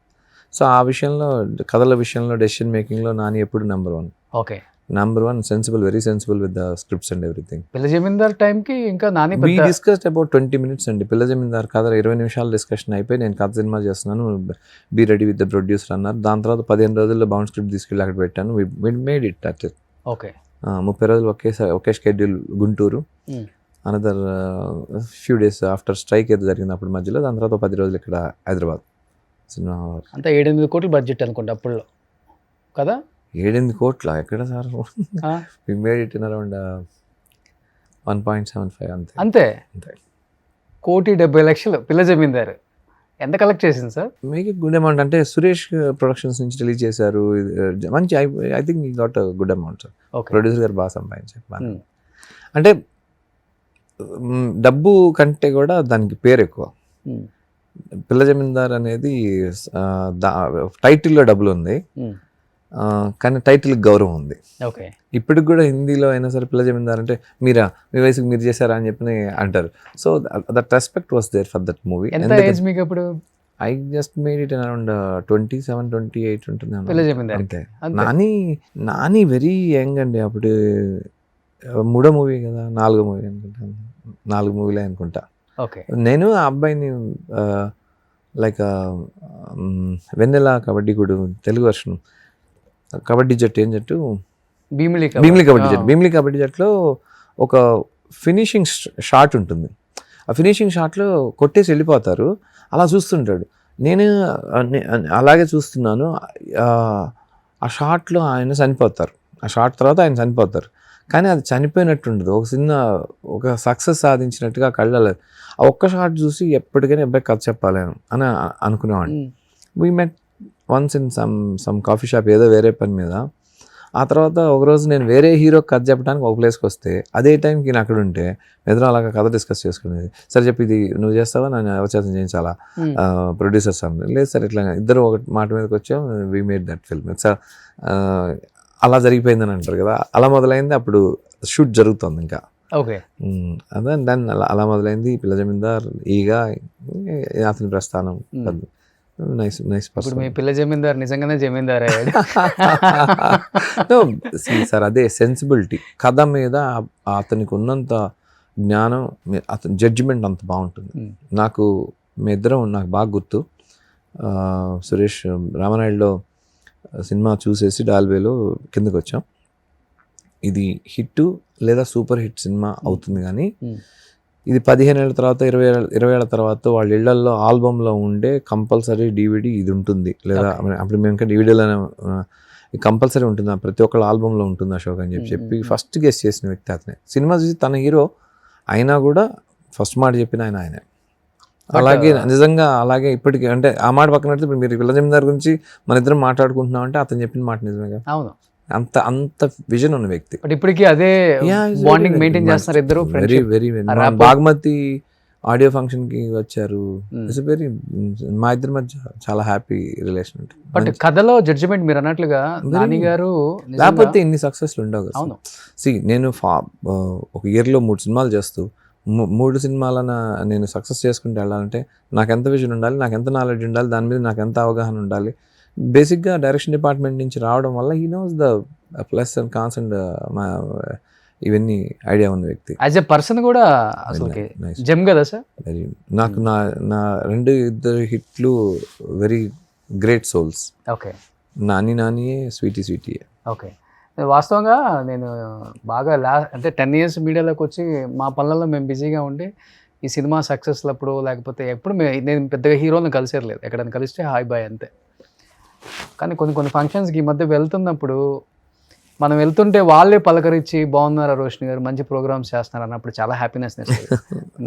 సో ఆ విషయంలో, కథల విషయంలో, డెసిషన్ మేకింగ్లో నాని ఎప్పుడు number one, sensible, very sensible with the scripts and everything. Pilla Zamindar టైంకి ఇంకా Nani we discussed about 20 minutes అండి. పిల్ల జమీందార్ కథ 20 నిమిషాలు డిస్కషన్ అయిపోయి, నేను కథ సినిమా చేస్తున్నాను, be ready with the producer అన్నారు. దాని తర్వాత 15 రోజుల్లో బౌండ్ స్క్రిప్ట్ తీసుకెళ్ళి అక్కడ పెట్టాను. We made it at it. Okay. 30 రోజులు ఒకే schedule Guntur, another few days after strike ఏదో జరిగింది అప్పుడు మధ్యలో, దాని తర్వాత 10 రోజులు ఇక్కడ హైదరాబాద్ సినిమా. అంతా 7-8 కోట్ల బడ్జెట్ అనుకుంటా అప్పుడు కదా. 7-8 కోట్ల ఎక్కడ sir? We made it in around 1.75 అంతే. 1,70,00,000 పిల్ల జమీందార్ ఎంత కలెక్ట్ చేసింది sir? Make it good amount. అంటే సురేష్ ప్రొడక్షన్స్ నుంచి రిలీజ్ చేశారు, మంచి, ఐ థింక్ ఈ got good amount sir. Producer గారు బాగా సంపాదించారు. అంటే డబ్బు కంటే కూడా దానికి పేరు ఎక్కువ. ఉమ్, పిల్ల జమీందార్ అనేది టైటిల్లో డబ్బులు ఉంది, కానీ టైటిల్కి గౌరవం ఉంది. ఓకే. ఇప్పటికి కూడా హిందీలో అయినా సరే పిల్ల జమీందార్ అంటే మీరా, మీ వయసుకి మీరు చేశారా అని చెప్పి అంటారు. So that respect was there for that movie. ఎంత ఏజ్ మీకు అప్పుడు? I just made it around 27, 28 ఉంటుంది. పిల్ల జమీందార్ అంతే. నాని వెరీ యంగ్ అండి అప్పుడు. 3వ మూవీ కదా, 4వ మూవీ అనుకుంటా, 4 మూవీలే అనుకుంటా. ఓకే. నేను ఆ అబ్బాయిని లైక్ వెన్నెల కబడ్డీ కూడా తెలుగు వర్షన్ కబడ్డీ జట్టు, ఏం జట్టు, భీమిలి కబడ్డీ జట్టు. భీమిలి కబడ్డీ జట్టులో ఒక ఫినిషింగ్ షాట్ ఉంటుంది. ఆ ఫినిషింగ్ షాట్లో కొట్టేసి వెళ్ళిపోతారు, అలా చూస్తుంటాడు. నేను అలాగే చూస్తున్నాను. ఆ షాట్లో ఆయన చనిపోతారు, ఆ షాట్ తర్వాత ఆయన చనిపోతారు, కానీ అది చనిపోయినట్టు ఉండదు, ఒక సక్సెస్ సాధించినట్టుగా కళ్ళ. ఆ ఒక్క షాట్ చూసి ఎప్పటికైనా అబ్బాయి కథ చెప్పాలేను అని అనుకునేవాడిని. We met once in some coffee shop, ఏదో వేరే పని మీద. ఆ తర్వాత ఒకరోజు నేను వేరే హీరో కథ చెప్పడానికి ఒక ప్లేస్కి వస్తే అదే టైంకి నేను అక్కడ ఉంటే ఇద్దరం అలాగా కథ డిస్కస్ చేసుకునేది. సరే చెప్పి ఇది నువ్వు చేస్తావా, నన్ను అవచేతం చేయించాలా ప్రొడ్యూసర్స్ అని. లేదు సార్ ఇట్లా ఇద్దరు ఒక మాట మీదకి వచ్చాం, we made that film. Sir అలా జరిగిపోయిందని అంటారు కదా, అలా మొదలైంది. అప్పుడు షూట్ జరుగుతుంది ఇంకా. ఓకే. అదే దాన్ని అలా మొదలైంది. పిల్ల జమీందార్, ఈగా అతని ప్రస్థానం. నైస్ నైస్ ఇప్పుడు పర్సన్. మీ పిల్ల జమీందార్ నిజంగానే జమీందార్ అయ్యాడు. సార్ అదే సెన్సిబిలిటీ, కథ మీద అతనికి ఉన్నంత జ్ఞానం, అతని జడ్జిమెంట్ అంత బాగుంటుంది. నాకు మీ ఇద్దరం నాకు బాగా గుర్తు, సురేష్ రామనాయుడులో సినిమా చూసేసి డాల్వేలో కిందకి వచ్చాం. ఇది హిట్ లేదా సూపర్ హిట్ సినిమా అవుతుంది, కానీ ఇది 15 ఏళ్ళ తర్వాత 20 ఏళ్ళ తర్వాత వాళ్ళ ఇళ్లల్లో ఆల్బంలో ఉండే కంపల్సరీ DVD ఇది ఉంటుంది, లేదా అప్పుడు మేము ఇంకా డివిడీలోనే కంపల్సరీ ఉంటుంది, ప్రతి ఒక్కళ్ళ ఆల్బంలో ఉంటుంది అశోక్ అని చెప్పి ఫస్ట్ గెస్ట్ చేసిన వ్యక్తి అతనే. సినిమా చూసి తన హీరో అయినా కూడా ఫస్ట్ మాట చెప్పిన ఆయనే. అలాగే నిజంగా అలాగే ఇప్పటికీ, అంటే ఆ మాట పక్కన పెడితే ఇప్పుడు మీరు పిల్ల జమీందార్ గురించి మన ఇద్దరం మాట్లాడుకుంటున్నాం అంటే అతను చెప్పిన మాట నిజమేగా. అవును, అంత విజన్ ఉన్న వ్యక్తి. బట్ ఇప్పటికీ అదే బాండింగ్ మెయింటైన్ చేస్తున్నారు ఇద్దరు. Very very Bhaagamathie audio function కి వచ్చారు. ఇట్స్ వెరీ, మా ఇద్దరి మధ్య చాలా హ్యాపీ రిలేషన్ ఉంటుంది. బట్ కథలో జడ్జిమెంట్ మీరు అన్నట్లుగా నాని గారు లేకపోతే ఇన్ని సక్సెస్లు ఉండవు కదా. అవును. నేను ఒక ఇయర్లో 3 సినిమాలు చేస్తూ 3 సినిమాలన నేను సక్సెస్ చేసుకుంటూ వెళ్ళాలంటే నాకు ఎంత విజన్ ఉండాలి, నాకు ఎంత నాలెడ్జ్ ఉండాలి, దాని మీద నాకు ఎంత అవగాహన ఉండాలి. బేసిక్గా డైరెక్షన్ డిపార్ట్మెంట్ నుంచి రావడం వల్ల he knows the plus and cons and ఇవన్నీ ఐడియా ఉన్న వ్యక్తి. యాజ్ ఎ పర్సన్ కూడా అసలు జెమ్ కదా సార్. వెరీ, నాకు నా 2 హిట్లు వెరీ గ్రేట్ సోల్స్. ఓకే. నానియే, స్వీటీయే. ఓకే. వాస్తవంగా నేను బాగా అంటే 10 years మీడియాలోకి వచ్చి మా పనులలో మేము బిజీగా ఉండి ఈ సినిమా సక్సెస్లప్పుడు లేకపోతే ఎప్పుడు నేను పెద్దగా హీరోలను కలిసేరలేదు, ఎక్కడైనా కలిస్తే హాయ్ బాయ్ అంతే. కానీ కొన్ని ఫంక్షన్స్కి ఈ మధ్య వెళ్తున్నప్పుడు మనం వెళ్తుంటే వాళ్ళే పలకరించి బాగున్నారా రోషిని గారు, మంచి ప్రోగ్రామ్స్ చేస్తున్నారు అన్నప్పుడు చాలా హ్యాపీనెస్ నువ్వు.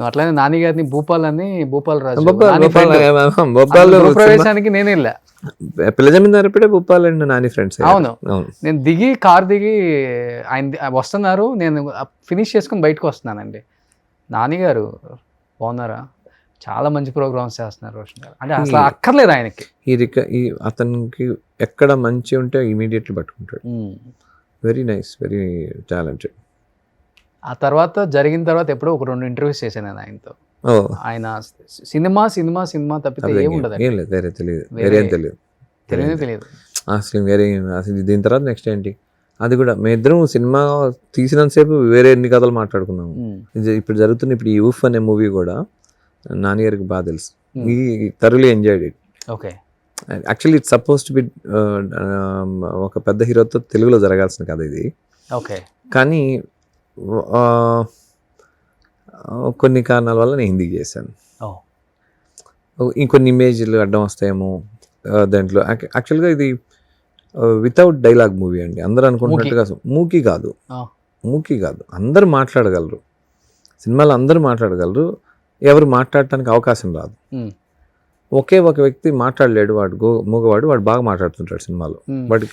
అట్లానే నాని గారిని భూపాల్ రాజు ప్రవేశానికి నేను వెళ్ళా. పిల్ల జమీందార్ భూపాల్ అండ్ నాని ఫ్రెండ్స్. అవును, నేను కార్ దిగి ఆయన వస్తున్నారు, నేను ఫినిష్ చేసుకుని బయటకు వస్తున్నానండి. నాని గారు బాగున్నారా, చాలా మంచి ప్రోగ్రామ్స్ చేస్తున్నారు రోషన్ గారు అంటే అసలు అక్కర్లేదు ఆయనకి. అతనికి ఎక్కడ మంచి ఉంటే ఇమీడియట్లీ పట్టుకుంటాడు. Very nice, very talented. ఆ తర్వాత జరిగిన తర్వాత ఎప్పుడో ఒక 2 ఇంటర్వ్యూస్ చేశాను నేను ఆయనతో. ఆయన సినిమా తప్పితే ఏముండదు, ఏం లేదు, వేరే తెలియదు. అసలు వేరే అసలు దీని తర్వాత నెక్స్ట్ ఏంటి, అది కూడా మేమిద్దరం సినిమా తీసినంతసేపు వేరే ఎన్ని కథలు మాట్లాడుకున్నాము. ఇప్పుడు జరుగుతున్న ఈ ఊఫ్ అనే మూవీ కూడా నాని గారికి బాగా తెలుసు. ఈ thoroughly enjoyed it. Okay. Actually it's suppose to be ఒక పెద్ద హీరోతో తెలుగులో జరగాల్సిన కథ ఇది. ఓకే. కానీ కొన్ని కారణాల వల్ల నేను హిందీకి చేశాను. ఇంకొన్ని ఇమేజ్లు అడ్డం వస్తాయేమో దాంట్లో. యాక్చువల్గా ఇది వితౌట్ డైలాగ్ మూవీ అండి. అందరూ అనుకుంటున్నట్టుగా మూకీ కాదు, అందరూ మాట్లాడగలరు సినిమాలో, అందరూ మాట్లాడగలరు, ఎవరు మాట్లాడటానికి అవకాశం రాదు. ఒకే ఒక వ్యక్తి మాట్లాడలేడు, మూగవాడు, వాడు బాగా మాట్లాడుతుంటాడు సినిమాలో. బట్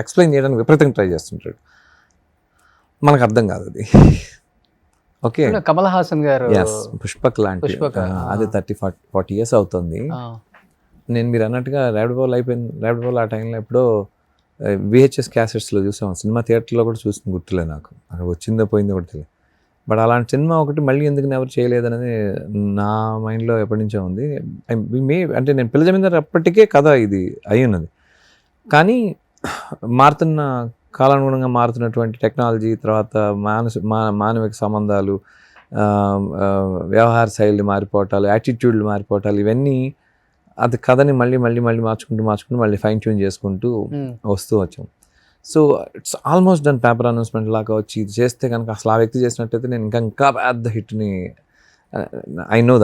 ఎక్స్ప్లెయిన్ చేయడానికి విపరీతంగా ట్రై చేస్తుంటాడు, మనకు అర్థం కాదు అది. ఓకే కమల్ హాసన్ గారు ఎస్ పుష్పక్ లాంటి పుష్పక్, అది 30-40 years అవుతుంది. నేను మీరు అన్నట్టుగా ర్యాపిడ్ బాల్ అయిపోయింది. ర్యాపిడ్ బాల్ ఆ టైంలో ఎప్పుడో విహెచ్ఎస్ క్యాసెట్స్లో చూసాం. సినిమా థియేటర్లో కూడా చూసిన గుర్తులే నాకు, అక్కడ వచ్చిందో పోయిందో కూడా తెలియదు. బట్ అలాంటి సినిమా ఒకటి మళ్ళీ ఎందుకు ఎవరు చేయలేదనేది నా మైండ్లో ఎప్పటి నుంచో ఉంది. అంటే నేను పిల్ల జమీందార్ అప్పటికే కథ ఇది అయి ఉన్నది. కానీ మారుతున్న కాలానుగుణంగా మారుతున్నటువంటి టెక్నాలజీ, తర్వాత మానవిక సంబంధాలు, వ్యవహార శైలి మారిపోవటాలు, యాటిట్యూడ్లు మారిపోవటాలు, ఇవన్నీ అది కథని మళ్ళీ మళ్ళీ మళ్ళీ మార్చుకుంటూ మళ్ళీ ఫైన్ ట్యూన్ చేసుకుంటూ వస్తూ వచ్చాం. So it's almost done paper announcement లాగా వచ్చి ఇది చేస్తే కనుక అసలు ఆ వ్యక్తి చేసినట్టయితే నేను ఇంకా పెద్ద హిట్ని I know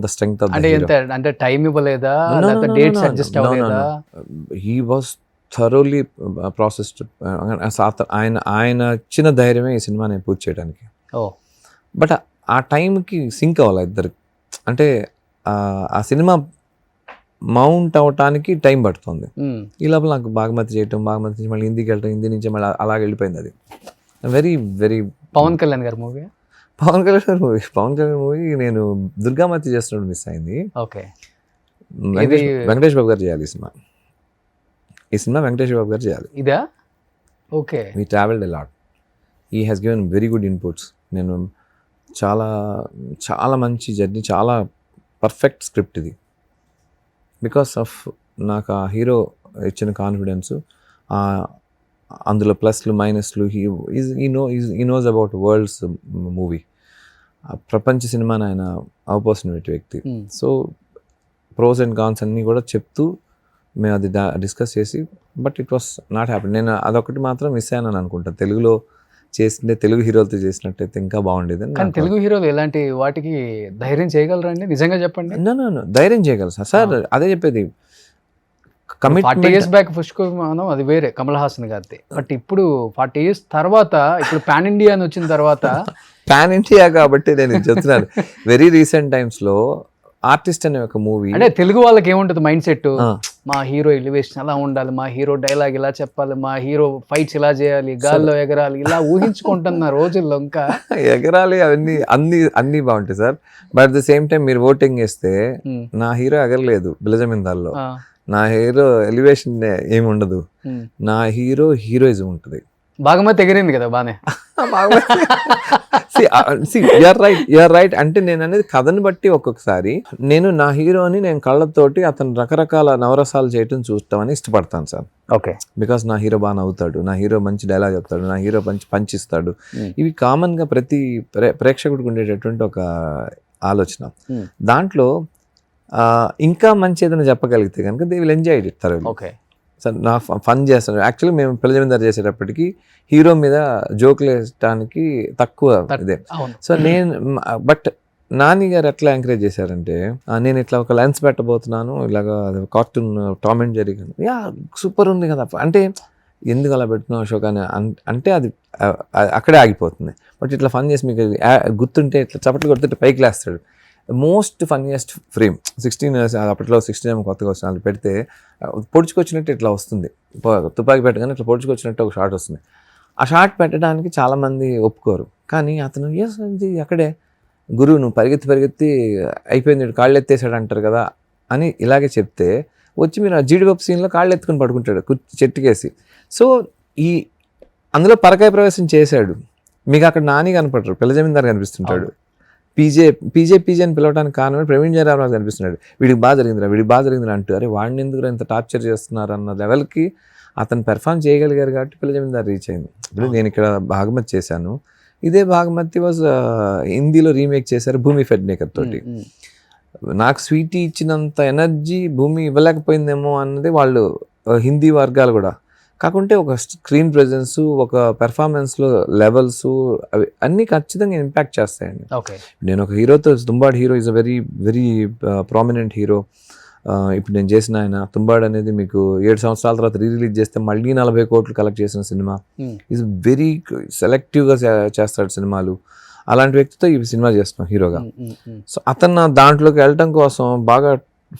the strength of అంటే టైం ఇవ్వలేదా, డేట్స్ అడ్జస్ట్ అవ్వలేదా? He was thoroughly processed. ఆయన ఇచ్చిన ధైర్యమే ఈ సినిమా నేను పూర్తి చేయడానికి. బట్ ఆ టైంకి సింక్ అవ్వాలి ఇద్దరికి. అంటే ఆ సినిమా మౌంట్ అవటానికి టైం పడుతుంది. ఈ లోపల నాకు బాగమతి చేయటం, బాగమతి నుంచి మళ్ళీ హిందీకి వెళ్ళటం, హిందీ నుంచి మళ్ళీ అలాగే వెళ్ళిపోయింది. అది వెరీ వెరీ పవన్ కళ్యాణ్ గారి మూవీ. పవన్ కళ్యాణ్ మూవీ నేను దుర్గామతి చేస్తున్నప్పుడు మిస్ అయింది. ఓకే, వెంకటేష్ బాబు గారు చేయాలి ఈ సినిమా వెంకటేష్ బాబు గారు చేయాలి. ఇదా? Okay. We travelled a lot. He has given very good inputs. నేను చాలా చాలా మంచి జర్నీ, చాలా పర్ఫెక్ట్ స్క్రిప్ట్ ఇది. బికాస్ ఆఫ్ నాకు ఆ హీరో ఇచ్చిన కాన్ఫిడెన్స్, అందులో ప్లస్లు మైనస్లు, he knows about worlds movie. ప్రపంచ సినిమాని ఆయన అవపోసిన వ్యక్తి. సో ప్రోస్ అండ్ కాన్స్ అన్నీ కూడా చెప్తూ మేము అది డిస్కస్ చేసి, but it was not happy. నేను అదొకటి మాత్రం మిస్ అయ్యానని అనుకుంటాను. తెలుగులో చేసిందే తెలుగు హీరోలతో చేసినట్టయితే ఇంకా బాగుండేది. కానీ తెలుగు హీరోలు ఎలాంటి వాటికి ధైర్యం చేయగలరండి? నిజంగా చెప్పండి. ధైర్యం చేయగలరు సార్. అదే చెప్పేది. 40 years బ్యాక్ పుష్పమానం అది వేరే, కమల్ హాసన్ గారిది. బట్ ఇప్పుడు 40 years తర్వాత, ఇప్పుడు పాన్ ఇండియా అని వచ్చిన తర్వాత పాన్ ఇండియా కాబట్టి నేను చెప్తున్నాను. వెరీ రీసెంట్ టైమ్స్లో ఆర్టిస్ట్ అనే ఒక మూవీ, అంటే తెలుగు వాళ్ళకి ఏముంటుంది మైండ్ సెట్, మా హీరో ఎలివేషన్ అలా ఉండాలి, మా హీరో డైలాగ్ ఇలా చెప్పాలి, మా హీరో ఫైట్స్ ఇలా చేయాలి, గాల్లో ఎగరాలి, ఇలా ఊహించుకుంటున్న రోజుల్లో ఇంకా ఎగరాలి అవన్నీ అన్నీ బాగుంటాయి sir. But at the same time మీరు ఓటింగ్ వేస్తే నా హీరో ఎగరలేదు బిలజమిందాల్లో, నా హీరో ఎలివేషన్ ఏమి ఉండదు, నా హీరోయిజం ఉంటుంది. బాగమతి ఎగిరింది కదా బానే. You're right. అంటే నేను అనేది కథని బట్టి ఒక్కొక్కసారి నేను నా హీరోని నేను కళ్ళతోటి అతను రకరకాల నవరసాలు చేయటం చూస్తామని ఇష్టపడతాను సార్. ఓకే, బికాస్ నా హీరో బాగా నవ్వుతాడు, నా హీరో మంచి డైలాగ్ చెప్తాడు, నా హీరో పంచిస్తాడు. ఇవి కామన్గా ప్రతి ప్రేక్షకుడికి ఉండేటటువంటి ఒక ఆలోచన. దాంట్లో ఇంకా మంచి ఏదైనా చెప్పగలిగితే కనుక they will enjoy it thoroughly. Okay sir, నా ఫన్ చేస్తాను. యాక్చువల్లీ మేము పిల్ల జమీందార్ చేసేటప్పటికి హీరో మీద జోకులు వేయడానికి తక్కువ ఇదే. సో బట్ నాని గారు ఎట్లా ఎంకరేజ్ చేశారంటే, నేను ఇట్లా ఒక లెన్స్ పెట్టబోతున్నాను, ఇలాగా cartoon Tom and Jerry, yeah super ఉంది కదా, అంటే ఎందుకు అలా పెడుతున్నావు అశోక్ అని అంటే అది అక్కడే ఆగిపోతుంది. బట్ ఇట్లా ఫన్ చేసి మీకు గుర్తుంటే ఇట్లా చప్పట్లు కొడుతుంటే పైకి లేస్తాడు. మోస్ట్ ఫన్నీయెస్ట్ ఫ్రేమ్ 16 అప్పట్లో 16 కొత్తగా వచ్చిన వాళ్ళు పెడితే పొడుచుకొచ్చినట్టు ఇట్లా వస్తుంది, తుపాకీ పెట్టగానే ఇట్లా పొడుచుకొచ్చినట్టు ఒక షాట్ వస్తుంది. ఆ షాట్ పెట్టడానికి చాలామంది ఒప్పుకోరు. కానీ అతను ఇది అక్కడే గురువు నువ్వు పరిగెత్తి అయిపోయింది, కాళ్ళు ఎత్తేసాడు అంటారు కదా అని ఇలాగే చెప్తే వచ్చి మీరు ఆ జీడిపప్పు సీన్లో కాళ్ళు ఎత్తుకొని పడుకుంటాడు చెట్టుకేసి. సో అందులో పరకాయ ప్రవేశం చేశాడు. మీకు అక్కడ నాని కనపడరు, పిల్ల జమీందార్ కనిపిస్తుంటాడు. పీజే అని పిలవడానికి కారణమే ప్రవీణ్ జయరామరాజు కనిపిస్తున్నాడు. వీడికి బాగా జరిగిందిరా అంటూ, అరే వాడిని ఎందుకు ఇంత టార్చర్ చేస్తున్నారు అన్న లెవెల్కి అతను పెర్ఫామ్ చేయగలిగారు కాబట్టి పిల్ల జమీందార్ రీచ్ అయింది. ఇప్పుడు నేను ఇక్కడ భాగమతి చేశాను, ఇదే భాగమతి వాజ్ హిందీలో రీమేక్ చేశారు భూమి ఫెడ్నేకర్ తోటి. నాకు స్వీటీ ఇచ్చినంత ఎనర్జీ భూమి ఇవ్వలేకపోయిందేమో అన్నది వాళ్ళు హిందీ వర్గాలు కూడా. కాకుంటే ఒక స్క్రీన్ ప్రెజెన్స్, ఒక పెర్ఫార్మెన్స్లో లెవెల్స్, అవి అన్నీ ఖచ్చితంగా ఇంపాక్ట్ చేస్తాయండి. నేను ఒక హీరోతో, Tumbbad hero is a very very prominent hero. ఇప్పుడు నేను చేసిన ఆయన తుంబాడ్ అనేది మీకు 7 సంవత్సరాల తర్వాత రిలీజ్ చేస్తే మళ్ళీ 40 కోట్లు కలెక్ట్ చేసిన సినిమా. ఈజ్ వెరీ సెలెక్టివ్గా చేస్తాడు సినిమాలు. అలాంటి వ్యక్తితో ఈ సినిమా చేస్తున్నాం హీరోగా. సో అతను దాంట్లోకి వెళ్ళటం కోసం బాగా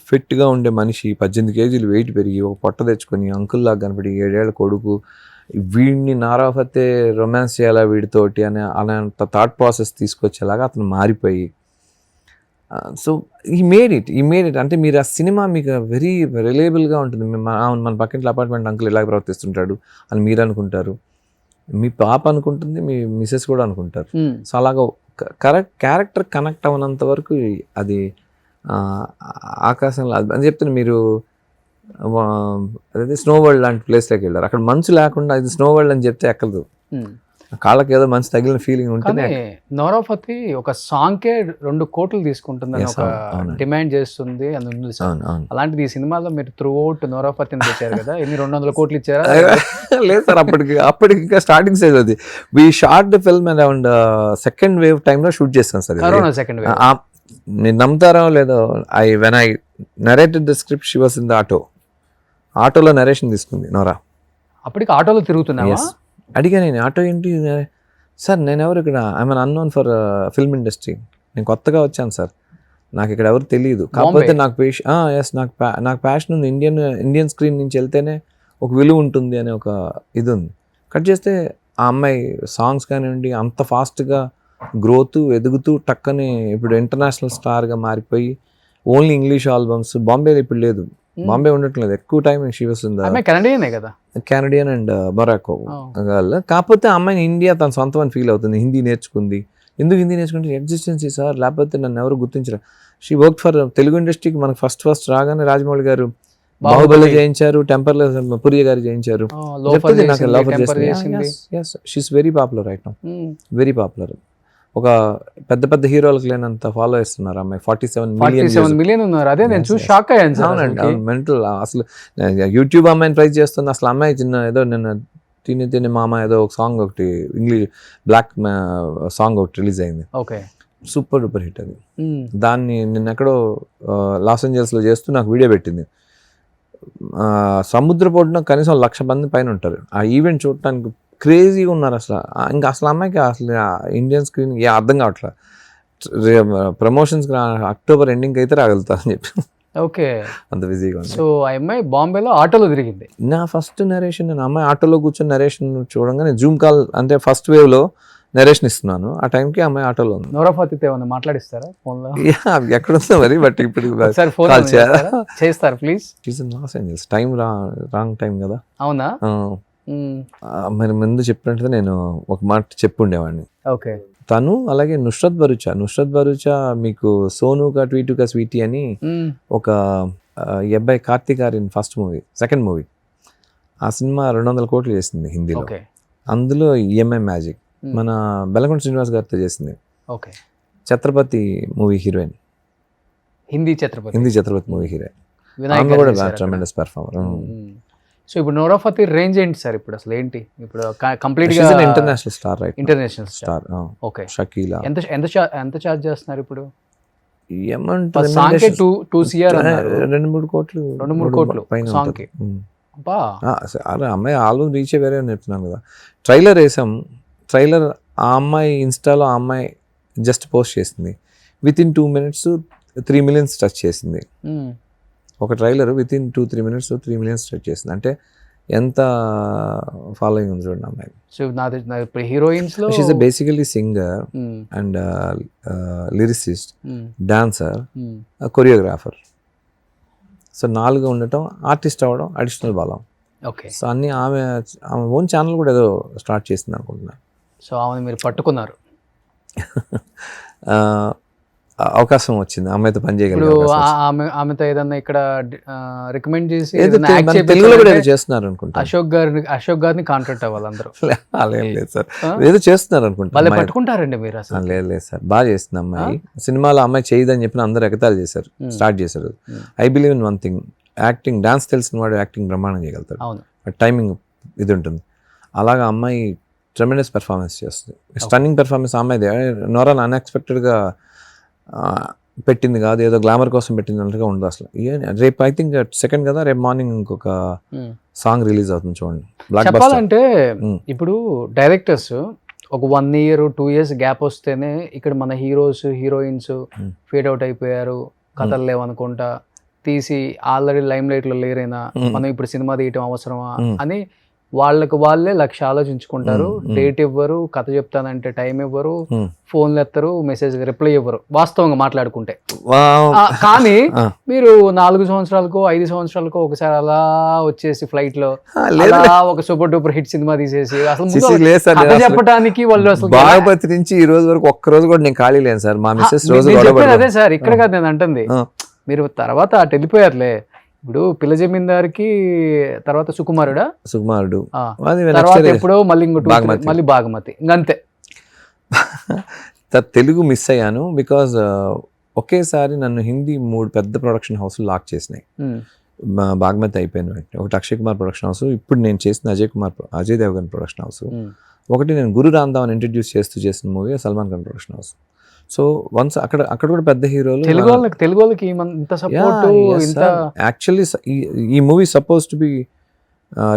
ఫిట్గా ఉండే మనిషి, 18 kgs వెయిట్ పెరిగి ఒక పొట్ట తెచ్చుకొని అంకుల్లాగా కనపడి 7 ఏళ్ల కొడుకు, వీడిని నారాఫతే రొమాన్స్ చేయాలా వీడితోటి అనేంత థాట్ ప్రాసెస్ తీసుకొచ్చేలాగా అతను మారిపోయి సో ఈ మేడ్ ఇట్ అంటే మీరు ఆ సినిమా మీకు వెరీ రిలేబుల్గా ఉంటుంది. మన పక్కింట్లో అపార్ట్మెంట్ అంకుల్ ఇలా ప్రవర్తిస్తుంటాడు అని మీరు అనుకుంటారు, మీ పాప అనుకుంటుంది, మీ మిసెస్ కూడా అనుకుంటారు. సో అలాగా క్యారెక్టర్ కనెక్ట్ అవ్వనంత వరకు అది ఆకాశంలో అని చెప్తున్నా. మీరు అదే స్నో వరల్డ్ లాంటి ప్లేస్లోకి వెళ్ళారు, అక్కడ మంచు లేకుండా ఇది స్నో వరల్డ్ అని చెప్తే ఎక్కదు, కాళ్ళకి ఏదో మంచి తగిలిన ఫీలింగ్ ఉంటుంది. నోరాఫతి ఒక సాంగ్కే 2 కోట్లు తీసుకుంటుందని ఒక డిమాండ్ చేస్తుంది అని ఉంది. అలాంటిది ఈ సినిమాలో మీరు త్రూ అవుట్ నోరాఫతిని తెచ్చారు కదా, ఎన్ని 200 కోట్లు ఇచ్చారా? లేదు సార్, అప్పటికి ఇంకా స్టార్టింగ్ స్టేజ్ అది. We shot the film around second wave టైంలో షూట్ చేస్తాం సార్. Corona second wave. మీరు నమ్ముతారో లేదో, when I narrated the script she was in the ఆటోలో నరేషన్ తీసుకుంది నోరా. అప్పటికి ఆటోలో తిరుగుతున్నావా? అడిగా నేను, ఆటో ఏంటి సార్, నేను ఎవరు ఇక్కడ, I'm unknown for film industry, నేను కొత్తగా వచ్చాను సార్, నాకు ఇక్కడ ఎవరు తెలియదు, కాకపోతే నాకు నాకు ప్యాషన్ ఉంది, ఇండియన్ స్క్రీన్ నుంచి వెళ్తేనే ఒక విలువ ఉంటుంది అనే ఒక ఇది ఉంది. కట్ చేస్తే ఆ అమ్మాయి సాంగ్స్ కానివ్వండి అంత ఫాస్ట్గా గ్రోత్ ఎదుగుతూ టక్కని ఇప్పుడు ఇంటర్నేషనల్ స్టార్గా మారిపోయి ఓన్లీ ఇంగ్లీష్ ఆల్బమ్స్. బాంబే ఇప్పుడు లేదు, బాంబే ఉండట్లేదు ఎక్కువ time. She was in the కెనడియనే కదా, కెనడియన్ అండ్ మొరాకో గర్ల్. కాకపోతే అమ్మాయిని ఇండియా తన సొంతం అని ఫీల్ అవుతుంది. హిందీ నేర్చుకుంది. ఎందుకు హిందీ నేర్చుకుంటే ఎగ్జిస్టెన్సీ సార్, లేకపోతే నన్ను ఎవరు గుర్తించరు. షీ వర్క్ ఫర్ తెలుగు ఇండస్ట్రీకి. మనకు ఫస్ట్ రాగానే రాజమౌళి గారు బాహుబలి చేయించారు, టెంపర్లో పురి గారు చేయించారు. She's very popular right now, very popular. ఒక పెద్ద హీరోలకు లేనంత ఫాలో చేస్తున్నారు అమ్మాయి. 47 మిలియన్ ఉన్నారు. అదే నేను చూసి షాక్ అయ్యాను. మెంటల్. అసలు యూట్యూబ్ అమ్మాయిని ప్రైజ్ చేస్తుంది. అసలు అమ్మాయి చిన్న ఏదో నిన్న తిని మామ ఏదో ఒక సాంగ్ ఒకటి ఇంగ్లీష్ బ్లాక్ సాంగ్ ఒకటి రిలీజ్ అయింది. ఓకే, సూపర్ డూపర్ హిట్ అది. దాన్ని నిన్న ఎక్కడో లాస్ ఏంజల్స్లో చేస్తూ నాకు వీడియో పెట్టింది. సముద్ర పొడిన కనీసం 1,00,000 మంది పైన ఉంటారు ఆ ఈవెంట్ చూడటానికి. క్రేజీగా ఉన్నారు అసలు. ఇంకా అసలు అమ్మాయికి అసలు ఇండియన్ స్క్రీన్ అర్థం కావట్లేదు. ప్రమోషన్స్ అక్టోబర్ ఎండింగ్ అయితే రాగలుగుతారని చెప్పి. ఓకే, అంత బిజీగా ఉంది. సో ఆ అమ్మాయి బాంబేలో ఆటోలో తిరిగింది. నా ఫస్ట్ నరేషన్, నేను అమ్మాయి ఆటోలో కూర్చొని నరేషన్ చూడంగా నేను జూమ్ కాల్ అంటే ఫస్ట్ వేవ్లో నరేషన్ ఇస్తున్నాను. ఆ టైంకి అమ్మాయి ఆటోలో ఉంది. నోరాఫతితో ఏమన్నా మాట్లాడిస్తారా ఫోన్లో? ఎక్కడుందో మరి, బట్ ఇప్పుడు చేస్తారు please. Los Angeles time wrong time కదా. అవునా? మరి ముందు చెప్పినట్టు నేను ఒక మాట చెప్పుండేవాడిని. ఓకే. తను అలాగే నుస్రత్ భరూచా మీకు సోను కా ట్వీటు కా స్వీటీ అని ఒక ఈ అబ్బాయి కార్తీక్ ఆర్యన్ సెకండ్ మూవీ ఆ సినిమా 200 కోట్లు చేసింది హిందీలో. అందులో ఈఎంఐ మ్యాజిక్ మన బెల్లకొండ శ్రీనివాస్ గారితో చేసింది. Okay. Chhatrapati movie heroine, Hindi Chhatrapati movie heroine. ఆమె కూడా ట్రెమెండస్ పెర్ఫార్మర్. సో ఇప్పుడు నోరాఫతి రేంజ్ ఏంటి సార్? ఇప్పుడు అసలు ఏంటి ఇప్పుడు కంప్లీట్ గా international star, right? International star. Okay. Shakeela. ఎంత చార్జ్ చేస్తున్నారు ఇప్పుడు? అమౌంట్ 2 CR అన్నారు. 2-3 కోట్లు సాంగ్ కి. అరే అమ్మాయి ఆల్బమ్ రీచ్ వేరే చెప్తున్నాను కదా. ట్రైలర్ వేసాం. ట్రైలర్ ఆ అమ్మాయి ఇన్స్టాలో ఆ అమ్మాయి జస్ట్ పోస్ట్ చేసింది. With in 2 minutes 3 million touch చేసింది. ఒక trailer with in 2-3 minutes 3 million touch చేసింది. అంటే ఎంత ఫాలోయింగ్ ఉంది చూడండి అమ్మాయి. సో ఇప్పుడు హీరోయిన్స్ లో she is basically singer and lyricist, dancer, choreographer. So 4 ఉండటం, ఆర్టిస్ట్ అవ్వడం అడిషనల్ బలం. ఓకే. సో అన్ని ఆమె ఓన్ ఛానల్ కూడా ఏదో స్టార్ట్ చేసింది అనుకుంటున్నాను. సో ఆమె మీరు పట్టుకున్నారు. అవకాశం వచ్చింది అమ్మాయితో పనిచేయగలిగే. ఆమెతో ఏదన్నా ఇక్కడ రికమెండ్ చేసి తెలుగులో కూడా ఏదో చేస్తున్నారు అనుకుంటా. అశోక్ గారిని కాంటాక్ట్ అవ్వాలి అందరూ. అలా లేదు సార్, ఏదో చేస్తున్నారు అనుకుంటా. వాళ్ళు పట్టుకుంటారండి మీరు అసలు? లేదు సార్, బాగా చేస్తుంది అమ్మాయి. సినిమాలో అమ్మాయి చేయదని చెప్పిన అందరూ ఎగతాలు చేశారు, స్టార్ట్ చేశారు. I believe in one thing, acting, dance తెలిసిన వాడు యాక్టింగ్ బ్రహ్మాండం చేయగలుగుతాడు. టైమింగ్ ఇది ఉంటుంది. అలాగా అమ్మాయి ట్రెమెండస్ పెర్ఫార్మెన్స్ చేస్తుంది. స్టన్నింగ్ పెర్ఫార్మెన్స్ అమ్మాయిది. నోరా అన్ఎక్స్పెక్టెడ్గా పెట్టింది కాదు, ఏదో గ్లామర్ కోసం పెట్టింది అన్నట్టుగా ఉండదు అసలు. రేపు ఐ థింక్ 2nd కదా, రేపు మార్నింగ్ ఇంకొక సాంగ్ రిలీజ్ అవుతుంది చూడండి. చెప్పాలంటే ఇప్పుడు డైరెక్టర్స్ ఒక 1 year 2 years గ్యాప్ వస్తేనే ఇక్కడ మన హీరోస్ హీరోయిన్స్ ఫేడ్ అవుట్ అయిపోయారు, కథలు లేవనుకుంటా తీసి ఆల్రెడీ లైమ్ లైట్ లో లేరైనా మనం ఇప్పుడు సినిమా తీయటం అవసరమా అని వాళ్ళకి వాళ్ళే లక్ష ఆలోచించుకుంటారు, Hmm. డేట్ ఇవ్వరు, కథ చెప్తానంటే టైం ఇవ్వరు, Hmm. ఫోన్లు ఎత్తరు, మెసేజ్ రిప్లై ఇవ్వరు, వాస్తవంగా మాట్లాడుకుంటే. Wow. కానీ Ah. మీరు 4 సంవత్సరాలకో 5 సంవత్సరాలకో ఒకసారి అలా వచ్చేసి ఫ్లైట్ లో లేదు అలా ఒక సూపర్ డూపర్ హిట్ సినిమా తీసేసి అసలు ముందు సిసి లేదు సార్, కథ నేను అసలు చెప్పడానికి వాళ్ళు అసలు బాగపతి నుంచి ఈ రోజు వరకు ఒక్క రోజు కూడా నేను ఖాళీ లేను సార్. మా మిస్సెస్ రోజు నేను గొడవ చెప్పేది అదే పడతాం. సార్, ఇక్కడ కాదు నేను అంటుంది. మీరు తర్వాత అటు వెళ్ళిపోయారులే. ఇప్పుడు పిల్ల జమీందార్కి తర్వాత సుకుమారుడా, సుకుమారుడు ఆ, అది తర్వాత next year. ఎప్పుడో మళ్ళీ ఇంకో బాగ్మతి. మళ్ళీ బాగమతి, ఇంకంతే. తెలుగు మిస్ అయ్యాను బికాజ్ ఒకేసారి నన్ను హిందీ 3 పెద్ద ప్రొడక్షన్ హౌస్లు లాక్ చేసినాయి. ఉమ్, బాగ్మతి అయిపోయిన వెంటనే ఒకటి అక్షయ్ కుమార్ ప్రొడక్షన్ హౌస్, ఇప్పుడు నేను చేసిన అజయ్ దేవగన్ ప్రొడక్షన్ హౌస్, ఉమ్, ఒకటి నేను గురు రాంధావన్ ఇంట్రడ్యూస్ చేసిన movie Salman Khan production house. So once అక్కడ కూడా పెద్ద హీరోలు. తెలుగు వాళ్ళకి ఇంత సపోర్ట్ ఇంత. యాక్చువల్లీ ఈ movie suppose to be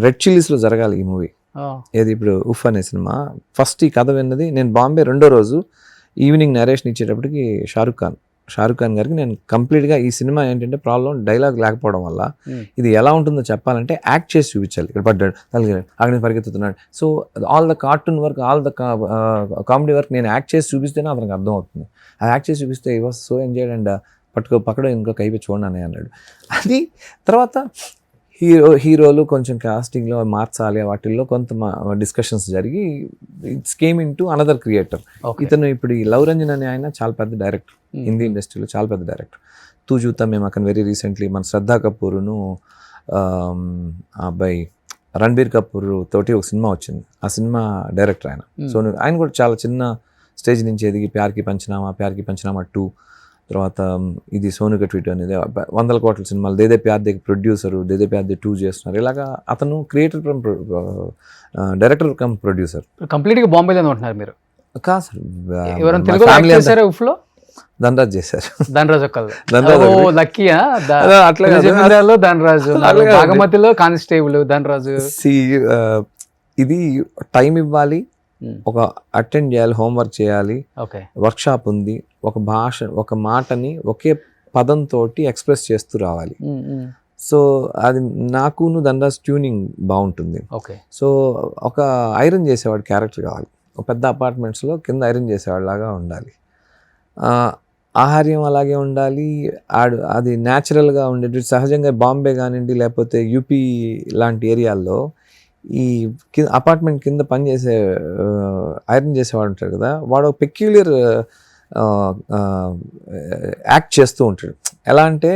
red chillies లో జరగాలి ఈ మూవీ. ఆ, ఏది ఇప్పుడు ఉఫ్ అనే సినిమా ఫస్ట్ ఈ కథ విన్నది నేను బాంబే రెండో రోజు ఈవినింగ్ నరేషన్ ఇచ్చేటప్పటికి షారుఖ్ ఖాన్ గారికి నేను కంప్లీట్గా ఈ సినిమా ఏంటంటే ప్రాబ్లం డైలాగ్ లేకపోవడం వల్ల ఉమ్, ఇది ఎలా ఉంటుందో చెప్పాలంటే యాక్ట్ చేసి చూపించాలి. ఇక్కడ పడ్డాడు, తలగిరాడు, అక్కడ పరిగెత్తుతున్నాడు. So all the cartoon work, all the comedy work నేను యాక్ట్ చేసి చూపిస్తేనే అతనికి అర్థం అవుతుంది. ఆ యాక్ట్ చేసి చూపిస్తే ఈ వాస్ సో ఎంజాయ్డ్ అండ్ పక్కడో ఇంకో కైపి చూడండి అన్నాడు. అది తర్వాత హీరోలు కొంచెం కాస్టింగ్లో మార్చాలి, వాటిల్లో కొంత డిస్కషన్స్ జరిగి it's came in to another creator. Okay. ఇతను ఇప్పుడు ఈ లవ్ రంజన్ అనే ఆయన చాలా పెద్ద డైరెక్టర్, ఉమ్, హిందీ ఇండస్ట్రీలో చాలా పెద్ద డైరెక్టర్. తూ చూతా మేము అక్కడ వెరీ రీసెంట్లీ మన శ్రద్ధా కపూర్ను ఆ అబ్బాయి రణబీర్ కపూర్ తోటి ఒక సినిమా వచ్చింది. ఆ సినిమా డైరెక్టర్ ఆయన. ఉమ్, సో ఆయన కూడా చాలా చిన్న స్టేజ్ నుంచి ఎదిగి ప్యార్కి పంచనామా 2, తర్వాత ఇది సోను ట్వీట్ అనేది 100 కోట్ల సినిమాలు, దేదే ప్యార్ దే ప్రొడ్యూసరు, దేదే ప్యార్ దే 2 చేస్తున్నారు. ఇలాగా అతను creator come director come producer. Complete గా బాంబేలోనే ఉంటున్నారు మీరు. కాదు సార్, ఎవరైనా మా తెలుగు ఫ్యామిలీ అంతా చేశారా ఉఫ్ లో? ధనరాజ్ చేశారు. ధనరాజ్ ఒక్కళ్ళు. ధనరాజ్ ఓ ఒకటి. లక్కీయా? అట్లా కాదు. జమీందార్లో ధనరాజు, అట్లా కాదు. బాగమతిలో కానిస్టేబుల్ ధనరాజు. See, ఇది టైం ఇవ్వాలి, ఉమ్, ఒక అటెండ్ చేయాలి, హోంవర్క్ చేయాలి, ఓకే. వర్క్షాప్ ఉంది, ఒక భాష ఒక మాటని ఒకే పదంతో ఎక్స్ప్రెస్ చేస్తూ రావాలి. ఉమ్, ఉమ్, సో అది నాకును ధనరాజ్ ట్యూనింగ్ బాగుంటుంది. ఓకే. సో ఒక ఐరన్ చేసేవాడు క్యారెక్టర్ కావాలి, ఒక పెద్ద అపార్ట్మెంట్స్లో కింద ఐరన్ చేసేవాడు లాగా ఉండాలి. ఆహార్యం అలాగే ఉండాలి, అది న్యాచురల్గా ఉండేది. సహజంగా బాంబే కానివ్వండి లేకపోతే యూపీ లాంటి ఏరియాల్లో ఈ అపార్ట్మెంట్ కింద పనిచేసే ఐరన్ చేసేవాడు ఉంటాడు కదా, వాడు పెక్యులర్ యాక్ట్ చేస్తూ ఉంటాడు. ఎలా అంటే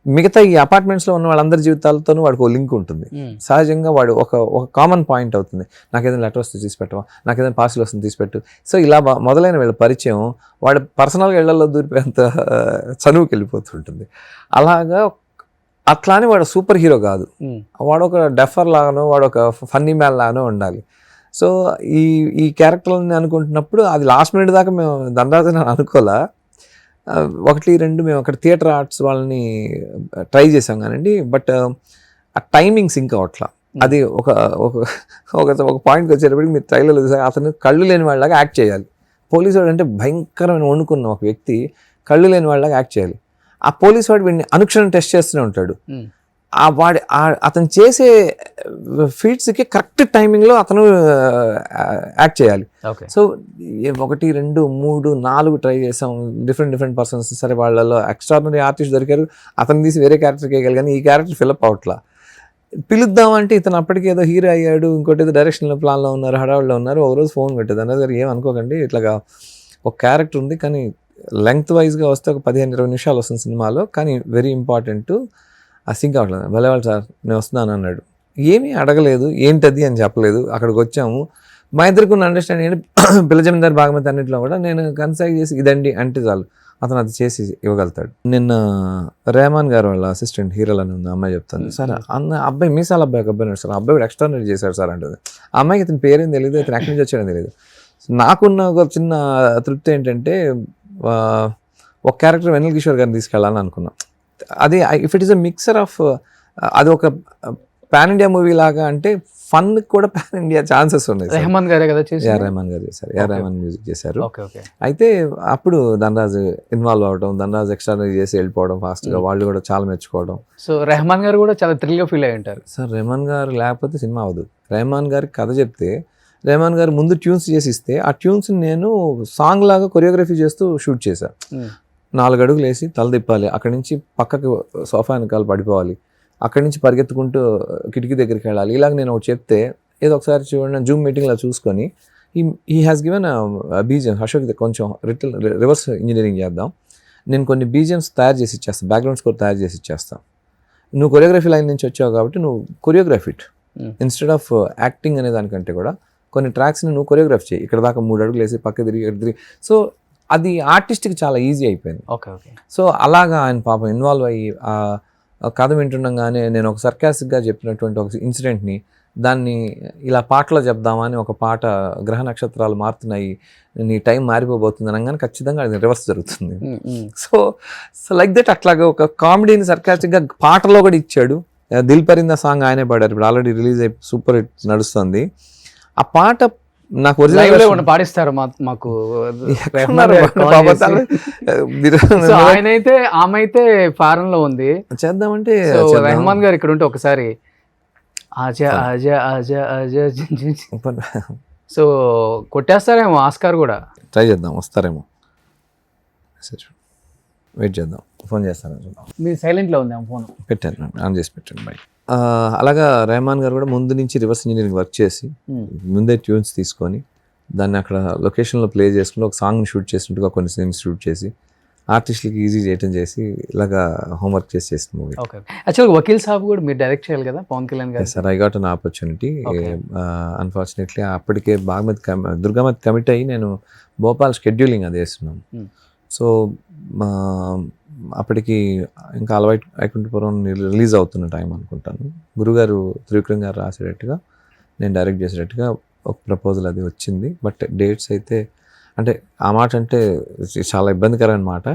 మిగతా ఈ అపార్ట్మెంట్స్లో ఉన్న వాళ్ళందరి జీవితాలతోనూ వాడికి ఒక లింక్ ఉంటుంది. ఉమ్, సహజంగా వాడు ఒక కామన్ పాయింట్ అవుతుంది. నాకు ఏదైనా లెటర్ వస్తే తీసి పెట్టవా, నాకు ఏదైనా పార్సిల్ వస్తుంది తీసి పెట్టు. సో ఇలా మొదలైన వీళ్ళ పరిచయం వాడు పర్సనల్గా ఇళ్లలో దూరిపోయేంత చనువుకి వెళ్ళిపోతుంటుంది. అలాగా అట్లానే వాడు సూపర్ హీరో కాదు, ఉమ్, వాడు ఒక డెఫర్ లాగానో వాడు ఒక ఫన్నీ మ్యాన్ లాగానో ఉండాలి. సో ఈ క్యారెక్టర్ని అనుకుంటున్నప్పుడు అది లాస్ట్ మినిట్ దాకా మేము ధనరాజు అని అనుకోలే. 1-2 మేము అక్కడ థియేటర్ ఆర్ట్స్ వాళ్ళని ట్రై చేసాం కానండి, బట్ ఆ టైమింగ్స్ ఇంకా అట్లా. అది ఒక పాయింట్కి వచ్చేటప్పటికి మీరు ట్రైలర్లో చూసాక అతను కళ్ళు లేని వాళ్ళలాగా యాక్ట్ చేయాలి. పోలీసు వాడు అంటే భయంకరమైన వండుకున్న ఒక వ్యక్తి కళ్ళు లేని వాళ్ళలాగా యాక్ట్ చేయాలి. ఆ పోలీసు వాడు వీడిని అనుక్షణం టెస్ట్ చేస్తూనే ఉంటాడు. ఉమ్, అతను చేసే ఫీట్స్కి కరెక్ట్ టైమింగ్లో అతను యాక్ట్ చేయాలి. ఓకే. సో 1, 2, 3, 4 ట్రై చేసాం, డిఫరెంట్ పర్సన్స్. సరే వాళ్ళలో ఎక్స్ట్రాడినరీ ఆర్టిస్ట్ దొరికారు, అతను తీసి వేరే క్యారెక్టర్కి వేయగలి, కానీ ఈ క్యారెక్టర్ ఫిలప్ అవట్లా. పిలుద్దామంటే ఇతను అప్పటికి ఏదో హీరో అయ్యాడు, ఇంకోటి ఏదో డైరెక్షన్లో ప్లాన్లో ఉన్నారు, హడావుల్లో ఉన్నారు. ఒకరోజు ఫోన్ కొట్టేది అన్నది గారు ఏమనుకోకండి, ఇట్లాగా ఒక క్యారెక్టర్ ఉంది కానీ లెంగ్త్ వైజ్గా వస్తే ఒక 15-20 నిమిషాలు వస్తుంది సినిమాలో, కానీ వెరీ ఇంపార్టెంట్. ఆ సింక్ అవ్వట్లేదు. వెళ్ళేవాళ్ళు సార్ నేను వస్తున్నాను అన్నాడు. ఏమీ అడగలేదు, ఏంటది అని చెప్పలేదు. అక్కడికి వచ్చాము, మా ఇద్దరికి ఉన్న అండర్స్టాండింగ్ ఏంటి, పిల్ల జమీందార్ బాగమతి అన్నింటిలో కూడా నేను కన్సైడ్ చేసి ఇదండి అంటే చాలు, అతను అది చేసి ఇవ్వగలుగుతాడు. నిన్న రెహమాన్ గారు వాళ్ళ అసిస్టెంట్ హీరోలు అని ఉంది అమ్మాయి చెప్తాను, సార్ అన్న అబ్బాయి మీసాల అబ్బాయి ఒక అబ్బాయి సార్, అబ్బాయి కూడా ఎక్స్ట్రాడినరీ చేశాడు సార్ అంటుంది. ఆ అమ్మాయికి ఇతని పేరేం తెలియదు, ఇతను ఎక్కడి నుంచి వచ్చాడని తెలియదు. నాకున్న ఒక చిన్న తృప్తి ఏంటంటే ఒక క్యారెక్టర్ వెన్నెల కిషోర్ గారిని తీసుకెళ్ళాలని అనుకున్నాం. అది if it is a mixer of, అది ఒక పాన్ ఇండియా మూవీ లాగా అంటే ఫన్ కూడా పాన్ ఇండియా ఛాన్సెస్ ఉన్నాయి సార్. రెహమాన్ గారే కదా చేసి ఏఆర్ రెహమాన్ గారు చేశారు, ఏఆర్ రెహమాన్ మ్యూజిక్ చేశారు. ఓకే ఓకే అయితే అప్పుడు ధనరాజ్ ఇన్వాల్వ్ అవడం, ధనరాజ్ ఎక్స్ట్రా చేసి వెళ్ళిపోవడం ఫాస్ట్గా, వాళ్ళు కూడా చాలా మెచ్చుకోవడం. సో రెహమాన్ గారు కూడా చాలా థ్రిల్గా ఫీల్ అయ్యి ఉంటారు. సార్ రెహమాన్ గారు లేకపోతే సినిమా అవ్వదు. రెహమాన్ గారికి కథ చెప్తే రెహమాన్ గారు ముందు ట్యూన్స్ చేసి ఇస్తే ఆ ట్యూన్స్ నేను సాంగ్ లాగా కొరియోగ్రఫీ చేస్తూ షూట్ చేశాను. 4 అడుగులు వేసి తల తిప్పాలి, అక్కడి నుంచి పక్కకి సోఫా వెనకాల పడిపోవాలి, అక్కడి నుంచి పరిగెత్తుకుంటూ కిటికీ దగ్గరికి వెళ్ళాలి. ఇలాగ నేను ఒకటి చెప్తే ఏదో ఒకసారి చూడండి జూమ్ మీటింగ్లో చూసుకొని ఈ హ్యాస్ గివెన్ బీజిఎం అశోక్ కొంచెం రివర్స్ ఇంజనీరింగ్ చేద్దాం, నేను కొన్ని బీజిఎమ్స్ తయారు చేసి ఇచ్చేస్తాను, బ్యాక్గ్రౌండ్ స్కోర్ తయారు చేసి ఇచ్చేస్తాను, నువ్వు కొరియోగ్రఫీ లైన్ నుంచి వచ్చావు కాబట్టి నువ్వు choreography it instead of acting అనే దానికంటే కూడా కొన్ని ట్రాక్స్ని నువ్వు కొరియోగ్రఫీ చేయి, ఇక్కడ దాకా 3 అడుగులు వేసి పక్క తిరిగి ఇక్కడ తిరిగి. సో అది ఆర్టిస్ట్కి చాలా ఈజీ అయిపోయింది. Okay okay. సో అలాగా ఆయన పాపం ఇన్వాల్వ్ అయ్యి ఆ కథ వింటుండగానే నేను ఒక సర్కాస్టిక్గా చెప్పినటువంటి ఒక ఇన్సిడెంట్ని దాన్ని ఇలా పాటలో చెప్దామని, ఒక పాట గ్రహ నక్షత్రాలు మారుతున్నాయి, నీ టైం మారిపోబోతుంది అనగానే ఖచ్చితంగా అది రివర్స్ జరుగుతుంది. సో లైక్ దట్ అట్లాగా ఒక కామెడీని సర్కాస్టిక్గా పాటలో కూడా ఇచ్చాడు. దిల్ పరిందా సాంగ్ ఆయనే పాడారు, ఇప్పుడు ఆల్రెడీ రిలీజ్ అయి సూపర్ హిట్ నడుస్తుంది. ఆ పాట నాకు ఒరిజినల్ పాడిస్తారు మాకు. ఆయన అయితే ఆమె అయితే ఫారెన్ లో ఉంది, చేద్దామంటే రెహమాన్ గారు ఇక్కడ ఉంటే ఒకసారి ఆజా ఆజా ఆజా ఆజా. సో కొట్టేస్తారేమో ఆస్కార్ కూడా. ట్రై చేద్దాం, వస్తారేమో, వెయిట్ చేద్దాం, ఫోన్ చేస్తాను. మీరు సైలెంట్లో ఉంది ఫోన్ పెట్టాను, ఆన్ చేసి పెట్టండి బయట. అలాగా రెహమాన్ గారు కూడా ముందు నుంచి రివర్స్ ఇంజనీరింగ్ వర్క్ చేసి ముందే ట్యూన్స్ తీసుకొని దాన్ని అక్కడ లొకేషన్లో ప్లే చేసుకుంటూ ఒక సాంగ్ని షూట్ చేసినట్టుగా కొన్ని సీన్స్ షూట్ చేసి ఆర్టిస్టులకి ఈజీ చేయటం చేసి ఇలాగా హోంవర్క్ చేసిన మూవీ. ఓకే. యాక్చువల్గా వకీల్ సాబ్ కూడా మీరు డైరెక్ట్ చేయాలి కదా పవన్ కళ్యాణ్ గారు. Sir I got an opportunity. Unfortunately అప్పటికే దుర్గామతి కమిట్ అయ్యి నేను భోపాల్ షెడ్యూలింగ్ అది వేస్తున్నాను. సో అప్పటికి ఇంకా వైకుంఠపురం రిలీజ్ అవుతున్న టైం అనుకుంటాను. గురుగారు త్రివిక్రమ్ గారు రాసేటట్టుగా నేను డైరెక్ట్ చేసేటట్టుగా ఒక ప్రపోజల్ అది వచ్చింది. బట్ డేట్స్ అయితే అంటే ఆ మాట అంటే చాలా ఇబ్బందికరమైన మాట.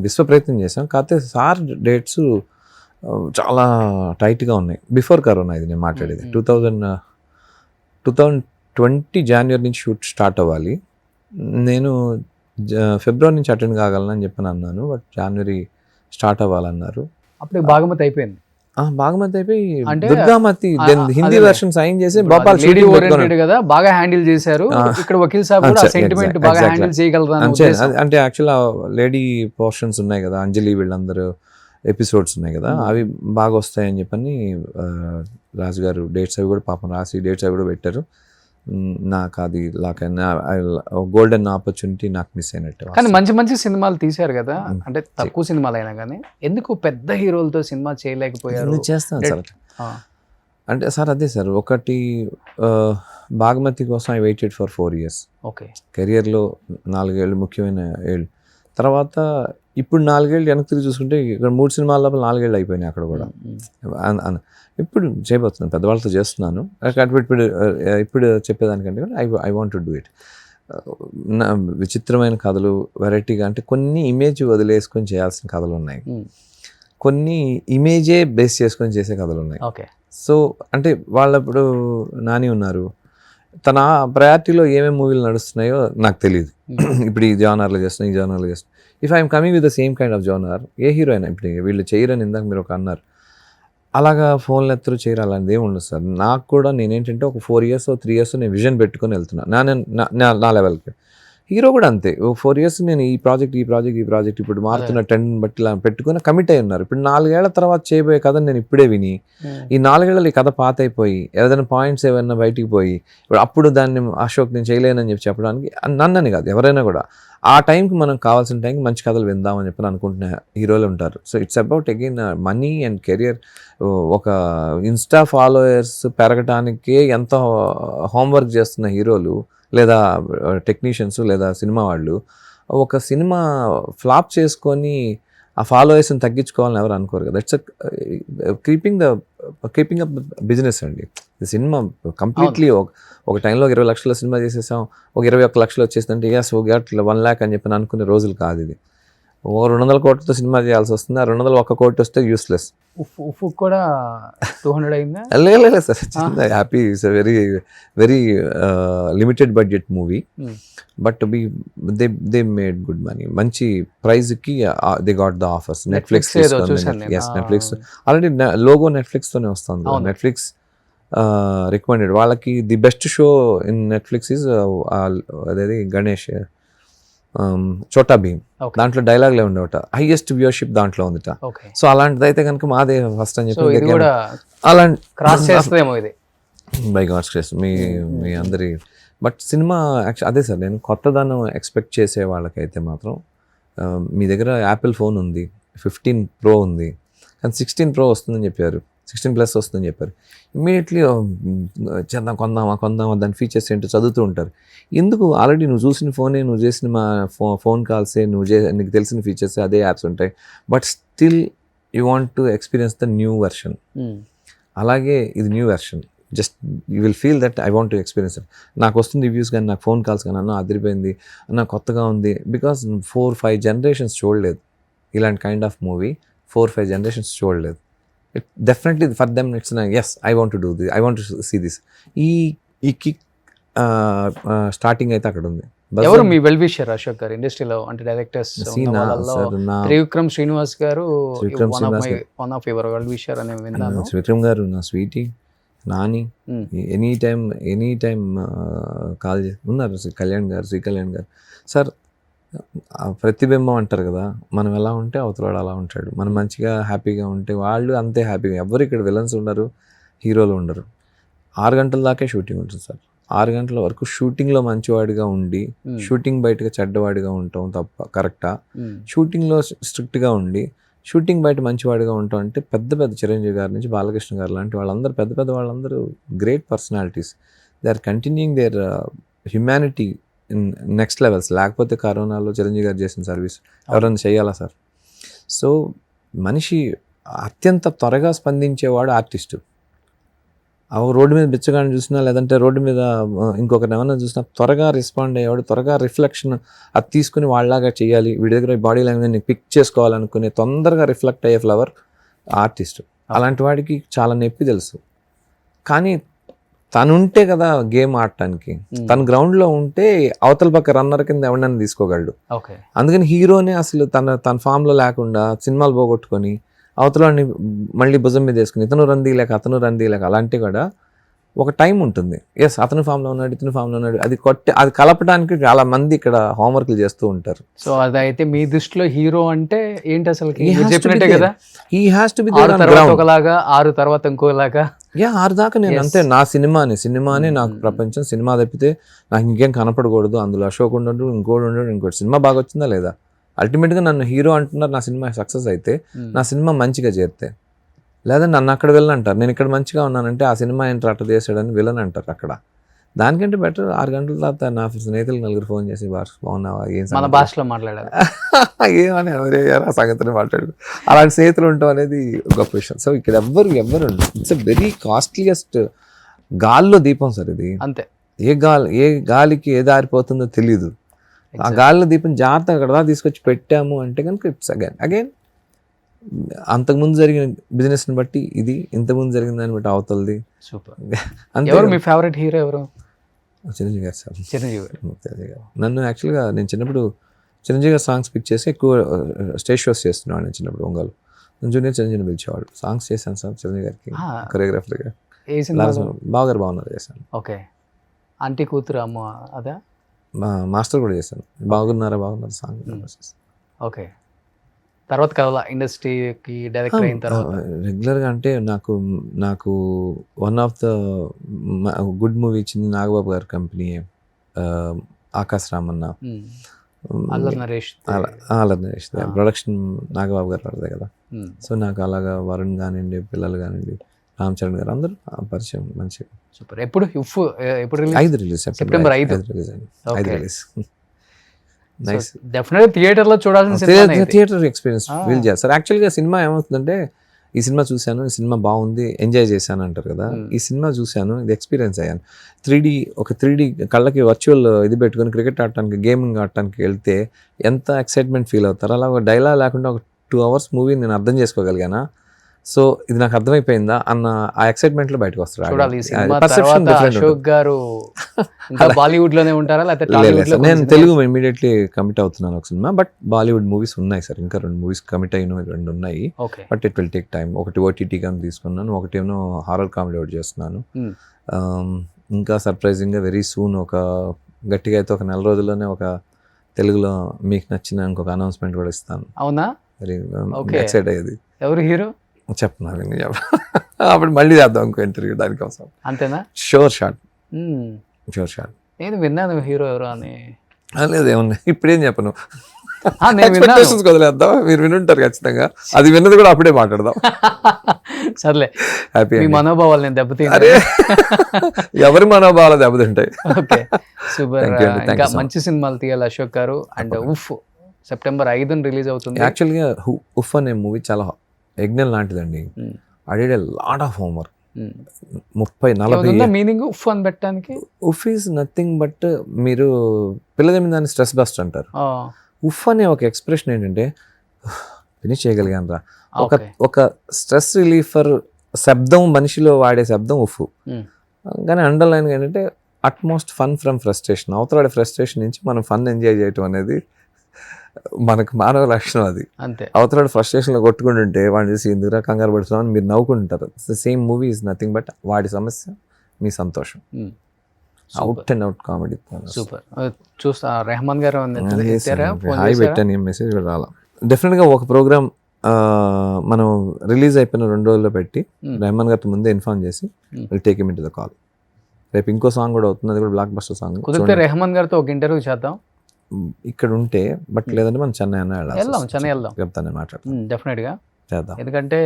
విశ్వ ప్రయత్నం చేశాం, కాకపోతే సార్ డేట్స్ చాలా టైట్గా ఉన్నాయి. బిఫోర్ కరోనా ఇది నేను మాట్లాడేది. 2020 జనవరి నుంచి షూట్ స్టార్ట్ అవ్వాలి. నేను ఫిబ్రవరి నుంచి అటెండ్ కాగలనని చెప్పని అన్నాను, బట్ జనవరి స్టార్ట్ అవ్వాలన్నారు. అప్పుడు బాగుమతి అయిపోయింది. బాగుమతి అయిపోయి దుర్గామతి హిందీ వెర్షన్ సైన్ చేసి భోపాల్ కదా బాగా హ్యాండిల్ చేశారు. ఇక్కడ వకీల్ సాబ్ కూడా సెంటిమెంట్ బాగా హ్యాండిల్ చేయగలరా అంటే యాక్చువల్ లేడీ పోర్షన్స్ ఉన్నాయి కదా, అంజలి వీళ్ళందరూ ఎపిసోడ్స్ ఉన్నాయి కదా, అవి బాగా వస్తాయని చెప్పని రాజు గారు డేట్స్ అవి కూడా పాపం రాసి డేట్స్ అవి కూడా పెట్టారు. నాకు అది గోల్డెన్ ఆపర్చునిటీ నాకు మిస్ అయినట్టు. కానీ మంచి మంచి సినిమాలు తీశారు కదా, అంటే తక్కువ సినిమాలు అయినా కానీ ఎందుకు పెద్ద హీరోలతో సినిమా చేయలేకపోయారు? చేస్తాను సార్. అంటే సార్ అదే సార్, ఒకటి బాగ్మతి కోసం I waited for 4 years. Okay. కెరియర్లో 4 ఏళ్ళు ముఖ్యమైన ఏళ్ళు. తర్వాత ఇప్పుడు 4 ఏళ్ళు వెనక్కి తిరిగి చూసుకుంటే ఇక్కడ 3 సినిమాల లోపల 4 ఏళ్ళు అయిపోయినాయి అక్కడ కూడా. ఇప్పుడు చేయబోతున్నాను, పెద్దవాళ్ళతో చేస్తున్నాను. ఇప్పుడు చెప్పేదానికంటే I want to do it. విచిత్రమైన కథలు, వెరైటీగా, అంటే కొన్ని ఇమేజ్ వదిలేసుకొని చేయాల్సిన కథలు ఉన్నాయి, కొన్ని ఇమేజే బేస్ చేసుకొని చేసే కథలు ఉన్నాయి. ఓకే. సో అంటే వాళ్ళప్పుడు నాని ఉన్నారు, తన ప్రయారిటీలో ఏమేమి మూవీలు నడుస్తున్నాయో నాకు తెలియదు. ఇప్పుడు ఈ జానర్లో చేస్తున్నా, ఈ జానర్లో చేస్తున్నా. If I'm coming with the same kind of genre, A hero అయినా ఇప్పుడు వీళ్ళు చేయరని ఇందాక మీరు ఒక అన్నారు, అలాగా ఫోన్లు ఎత్తరు చేయరు అలాంటిది ఏమి ఉండదు సార్. నాకు కూడా నేనేంటంటే ఒక 4 years 3 years నేను విజన్ పెట్టుకొని వెళ్తున్నాను నా లెవెల్కి. హీరో కూడా అంతే, 4 years నేను ఈ ప్రాజెక్ట్ ఇప్పుడు మారుతున్న ట్రెండ్ బట్టి ఇలా పెట్టుకుని కమిట్ అయి ఉన్నారు. ఇప్పుడు 4 ఏళ్ల తర్వాత చేయబోయే కథను నేను ఇప్పుడే విని, ఈ 4 ఏళ్ళలో ఈ కథ పాత అయిపోయి ఏదైనా పాయింట్స్ ఏమైనా బయటికి పోయి ఇప్పుడు అప్పుడు దాన్ని అశోక్ నేను చేయలేనని చెప్పడానికి నన్నని కాదు, ఎవరైనా కూడా ఆ టైంకి మనం కావాల్సిన టైంకి మంచి కథలు విందామని చెప్పి అనుకుంటున్న హీరోలు ఉంటారు. So it's about again money and career. ఒక ఇన్స్టా ఫాలోయర్స్ పెరగటానికే ఎంత హోంవర్క్ చేస్తున్న హీరోలు లేదా టెక్నీషియన్స్ లేదా సినిమా వాళ్ళు ఒక సినిమా ఫ్లాప్ చేసుకొని ఆ ఫాలోయర్స్ని తగ్గించుకోవాలని ఎవరు అనుకోరు కదా. ఇట్స్ కీపింగ్ అప్ బిజినెస్ అండి. సినిమా కంప్లీట్లీ ఒక టైంలో 20 లక్షల సినిమా చేసేసాం, ఒక 21 లక్షలు వచ్చేసిందంటే ఎస్ ఒక 1 lakh అని చెప్పి అనుకునే రోజులు కాదు ఇది. ఓ 200 కోట్లతో సినిమా చేయాల్సి వస్తుంది, ఆ 201 కోటి వస్తే యూస్లెస్. ఉఫ్ కూడా 200 అయిందా? లేదు sir, happy. It's very very limited budget movie, but they made good money. మంచి ప్రైజ్కి they got the offers. Netflix Netflix already logo నెట్ఫ్లిక్స్తోనే వస్తుంది. నెట్ఫ్లిక్స్ రికమెండెడ్ వాళ్ళకి. The best show in Netflix is అదేది గణేష్ చోటా భీమ్. దాంట్లో డైలాగ్లే ఉండేవట, హైయెస్ట్ వ్యూవర్షిప్ దాంట్లో ఉందిట. So అలాంటిది అయితే కనుక మాదే ఫస్ట్ అని చెప్పి అలాంటి బై గాడ్స్ గ్రేస్ మీ అందరి. బట్ సినిమా అదే సార్, నేను కొత్తదనం ఎక్స్పెక్ట్ చేసే వాళ్ళకైతే మాత్రం మీ దగ్గర యాపిల్ ఫోన్ ఉంది, 15 Pro ఉంది, కానీ 16 Pro వస్తుందని చెప్పారు, 16+ వస్తుందని చెప్పారు. ఇమ్మీడియట్లీ చేద్దాం, కొందామా దాని ఫీచర్స్ ఏంటో చదువుతూ ఉంటారు. ఎందుకు? ఆల్రెడీ నువ్వు చూసిన ఫోనే, నువ్వు చేసిన ఫోన్ కాల్సే, నీకు తెలిసిన ఫీచర్సే, అదే యాప్స్ ఉంటాయి. But still you want to experience the new version. అలాగే ఇది new version. Just you will feel that I want to experience it. నాకు వస్తుంది రివ్యూస్ కానీ, నాకు ఫోన్ కాల్స్ కానీ, అన్న అదిరిపోయింది, అన్న కొత్తగా ఉంది. బికాస్ 4-5 generations చూడలేదు ఇలాంటి కైండ్ ఆఫ్ మూవీ. 4-5 generations చూడలేదు. It definitely for them it's yes I want to do this, I want to see this. ఈ కిక్ స్టార్టింగ్ అయితే అక్కడ ఉంది. ఎవరు మీ వెల్ విషర్ అశోక్ గారు ఇండస్ట్రీలో? అంటే డైరెక్టర్స్ త్రివిక్రమ్ శ్రీనివాస్ గారు one of your well wisher అని విన్నాను. త్రివిక్రమ్ గారు నా Sweety, Nani, any time call చేసి ఉన్నారు. శ్రీ కళ్యాణ్ గారు సార్, ప్రతిబింబం అంటారు కదా, మనం ఎలా ఉంటే అవతలవాడు అలా ఉంటాడు. మనం మంచిగా హ్యాపీగా ఉంటే వాళ్ళు అంతే హ్యాపీగా. ఎవరు ఇక్కడ విలన్స్ ఉండరు, హీరోలు ఉండరు. 6 గంటల దాకే షూటింగ్ ఉంటుంది సార్. 6 గంటల వరకు షూటింగ్లో మంచివాడిగా ఉండి, షూటింగ్ బయటగా చెడ్డవాడిగా ఉంటాం తప్ప కరెక్టా? షూటింగ్లో స్ట్రిక్ట్గా ఉండి, షూటింగ్ బయట మంచివాడిగా ఉంటాం అంటే పెద్ద చిరంజీవి గారి నుంచి బాలకృష్ణ గారు లాంటి వాళ్ళందరూ పెద్ద వాళ్ళందరూ great personalities. They are continuing their humanity in next levels. లేకపోతే కరోనాలో చిరంజీవి గారు చేసిన సర్వీస్ ఎవరైనా చేయాలా సార్? సో మనిషి అత్యంత త్వరగా స్పందించేవాడు ఆర్టిస్టు. రోడ్డు మీద బిచ్చగాని చూసినా, లేదంటే రోడ్డు మీద ఇంకొకరిని ఏమైనా చూసినా త్వరగా రెస్పాండ్ అయ్యేవాడు, త్వరగా రిఫ్లెక్షన్ అది తీసుకుని వాళ్ళలాగా చేయాలి, వీడి దగ్గర బాడీ లాంగ్వేజ్ని పిక్ చేసుకోవాలనుకునే తొందరగా రిఫ్లెక్ట్ అయ్యే ఫ్లవర్ ఆర్టిస్ట్. అలాంటి వాడికి చాలా నొప్పి తెలుసు. కానీ తను ఉంటే కదా గేమ్ ఆడటానికి, తను గ్రౌండ్లో ఉంటే అవతల పక్క రన్నర్ కింద ఎవరినైనా తీసుకోగలడు. అందుకని హీరోనే అసలు తన ఫామ్లో లేకుండా సినిమాలు పోగొట్టుకొని అవతలని మళ్ళీ భుజం మీద వేసుకుని ఇతను రన్ తీయలేక అతను రన్ తీయలేక, అలాంటి కూడా ఒక టైం ఉంటుంది. ఎస్ అతను ఫామ్లో ఉన్నాడు, ఇతను ఫామ్లో ఉన్నాడు, అది కలపడానికి చాలా మంది ఇక్కడ హోంవర్క్లు చేస్తూ ఉంటారు. సో అదైతే మీ దృష్టిలో హీరో అంటే ఏంటి అసలు? చెప్పినట్టే కదా, హీ హ్యాస్ టు బి ఒకలాగా, 6 తర్వాత ఇంకోలాగా. 6 దాకా నేను అంతే. నా సినిమానే నాకు ప్రపంచం. సినిమా తప్పితే నాకు ఇంకేం కనపడకూడదు. అందులో అశోక్ ఉండడు, ఇంకోటి సినిమా బాగా వచ్చిందా లేదా, అల్టిమేట్గా నన్ను హీరో అంటున్నారు. నా సినిమా సక్సెస్ అయితే, నా సినిమా మంచిగా చేరితే, లేదా నన్ను అక్కడ విలన్ అంటారు. నేను ఇక్కడ మంచిగా ఉన్నానంటే ఆ సినిమా ఏంటి అట్ట చేసాడని విలన్ అంటారు అక్కడ. దానికంటే బెటర్ 6 గంటల తర్వాత నా స్నేహితులు 4 ఫోన్ చేసి బాగున్నావా, ఏం మన భాషలో మాట్లాడాలి, ఏమని ఎవరే ఆ సంగతిని మాట్లాడు. అలాంటి స్నేహితులు ఉండటం అనేది గొప్ప విషయం. సో ఇక్కడ ఎవ్వరు ఇట్స్ ఎ వెరీ కాస్ట్లీయెస్ట్ గాల్లో దీపం సార్ ఇది. అంతే. ఏ గాలికి ఏ దారిపోతుందో తెలీదు. ఆ గాలిలో దీపం జాగ్రత్తగా అక్కడ తీసుకొచ్చి పెట్టాము అంటే కనుక ఇట్స్ అగైన్ అంతకుముందు జరిగిన బిజినెస్ని బట్టి ఇది, ఇంతకుముందు జరిగిన దాన్ని బట్టి అవతలది. సూపర్. ఎవరు మీ ఫేవరెట్ హీరో? ఎవరు? చిరంజీవి గారు సార్. చిరంజీవి గారు నన్ను యాక్చువల్గా నేను చిన్నప్పుడు చిరంజీవి గారు సాంగ్స్ పిక్ చేసి ఎక్కువ స్టేజ్ షోస్ చేస్తున్నాడు. నేను చిన్నప్పుడు ఒంగోలు జూనియర్ చిరంజీవిని పిలిచేవాడు. సాంగ్స్ చేశాను సార్ చిరంజీవి గారికి కొరియోగ్రాఫర్గా. బాగున్నారు చేశాను. ఓకే. ఆంటీ కూతురు అమ్మ అదా? మాస్టర్ కూడా చేశాను. బాగున్నారు సాంగ్. ఓకే. తర్వాత కదా ఇండస్ట్రీకి డైరెక్టర్ అయిన తర్వాత రెగ్యులర్గా అంటే నాకు one of the good movie ఇచ్చింది నాగబాబు గారి కంపెనీ, ఆకాశ్ రామన్న, అల్లరి నరేష్ ప్రొడక్షన్ నాగబాబు గారు పడతాయి కదా. సో నాకు అలాగా వరుణ్ కానివ్వండి, పిల్లలు కానివ్వండి, రామ్ చరణ్ గారు అందరూ పరిచయం మంచిగా. సూపర్. ఎప్పుడు 5 రిలీజ్, సెప్టెంబర్ 5 రిలీజ్. డెఫినెట్లీ థియేటర్లో చూడాల్సిన థియేటర్ ఎక్స్పీరియన్స్ ఫీల్ చేస్తారు. యాక్చువల్గా సినిమా ఏమవుతుందంటే ఈ సినిమా చూశాను, ఈ సినిమా బాగుంది, ఎంజాయ్ చేశాను అంటారు కదా. Hmm. ఈ సినిమా చూశాను, ఇది ఎక్స్పీరియన్స్ అయ్యాను. 3D కళ్ళకి వర్చువల్ ఇది పెట్టుకొని క్రికెట్ ఆడటానికి, గేమింగ్ ఆడటానికి వెళ్తే ఎంత ఎక్సైట్మెంట్ ఫీల్ అవుతారు. అలా ఒక డైలాగ్ లేకుండా ఒక 2 hours మూవీ నేను అర్థం చేసుకోగలిగానా, సో ఇది నాకు అర్థమైపోయిందా అన్న ఆ ఎక్సైట్మెంట్ లో బయటకు వస్తాడు. చూడాలి ఈ సినిమా తర్వాత అశోక్ గారు ఇంకా బాలీవుడ్ లోనే ఉంటారా లేకపోతే టాలీవుడ్ లో? నేను తెలుగు ఇమీడియట్లీ కమిట్ అవుతున్నాను ఒక సినిమా, బట్ బాలీవుడ్ మూవీస్ ఉన్నాయి సార్, ఇంకా 2 మూవీస్ కమిట్ అయిన 2 ఉన్నాయి. Okay. But it will take time. ఒకటి OTT కానీ తీసుకున్నాను, ఒకటేమో హారర్ కామెడీ ఒకటి చేస్తున్నాను. ఇంకా సర్ప్రైజింగ్గా వెరీ సూన్ ఒక గట్టిగా అయితే ఒక 4 రోజుల్లోనే ఒక తెలుగులో మీకు నచ్చిన ఇంకొక అనౌన్స్మెంట్ కూడా ఇస్తాను. అవునా? Very Okay. ఎక్సైట్ అయ్యేది. ఎవరు హీరో? చెప్తున్నారు అప్పుడు మళ్ళీ చేద్దాం ఇంకో ఇంటర్వ్యూ దానికోసం. అంతేనా? Sure shot. నేను విన్నాను హీరో ఎవరు అని. లేదు ఏమన్నా ఇప్పుడేం చెప్పను, నేను విన్నాను. ఎక్స్పెక్టేషన్స్ వదిలేద్దాం. మీరు వినుంటారు ఖచ్చితంగా, అది విన్నది కూడా అప్పుడే మాట్లాడదాం. సర్లే, హ్యాపీ మీ మనోభావాలు నేను దెబ్బతిన్నా. అరే ఎవరి మనోభావాలు దెబ్బతింటాయి. Okay, super. Thank you అండి, thank ఇంకా you so మంచి సినిమాలు తీయాలి అశోక్ గారు. అండ్ ఉఫ్ September 5న రిలీజ్ అవుతుంది. యాక్చువల్గా ఉఫ్ అనే మూవీ చాలా యజ్ఞం లాంటిదండి. I did a lot of homework. 30-40 meaning Uff అని పెట్టడానికి. ఉఫ్ ఈజ్ నథింగ్ బట్ మీరు పిల్లల మీద దాన్ని స్ట్రెస్ బస్ట్ అంటారు. ఉఫ్ అనే ఒక ఎక్స్ప్రెషన్ ఏంటంటే ఫినిష్ చేయగలిగాను రా, ఒక స్ట్రెస్ రిలీఫర్ శబ్దం, మనిషిలో వాడే శబ్దం ఉఫ్. కానీ అండర్లైన్ ఏంటంటే అట్మోస్ట్ ఫన్ ఫ్రమ్ ఫ్రస్ట్రేషన్. అవతల ఫ్రస్ట్రేషన్ నుంచి మనం ఫన్ ఎంజాయ్ చేయటం అనేది మనకు మానవ లక్షణం. అది అంతే. అవతల ఫ్రస్ట్రేషన్లో కొట్టుకుంటుంటే వాడిని చూసి ఎందుకురా కంగారు పడుతున్నామని మీరు నవ్వుకుంటారు. Same movie is nothing but వాడి సమస్య మీ సంతోషం. Out and out comedy. Super. చూస్తా. రెహమాన్ గారు హాయ్ పెట్టాను, ఏం మెసేజ్ కూడా రాలా. డెఫినెట్గా ఒక ప్రోగ్రామ్ మనం రిలీజ్ అయిపోయిన 2 రోజుల్లో పెట్టి రెహమాన్ గారితో ముందే ఇన్ఫార్మ్ చేసి will take him into the call. రేపు ఇంకో సాంగ్ కూడా అవుతుంది, అది కూడా బ్లాక్ బస్టర్ సాంగ్. కుదిరితే రెహమాన్ గారితో ఒక ఇంటర్వ్యూ చేద్దాం ఇక్కడ ఉంటే. బట్ లేదంటే మనం చెన్నై అన్న వెళ్దాం. చెన్నై వెళ్దాం, చెప్తాను, మాట్లాడతాను. డెఫినెట్ గా చేద్దాం. ఎందుకంటే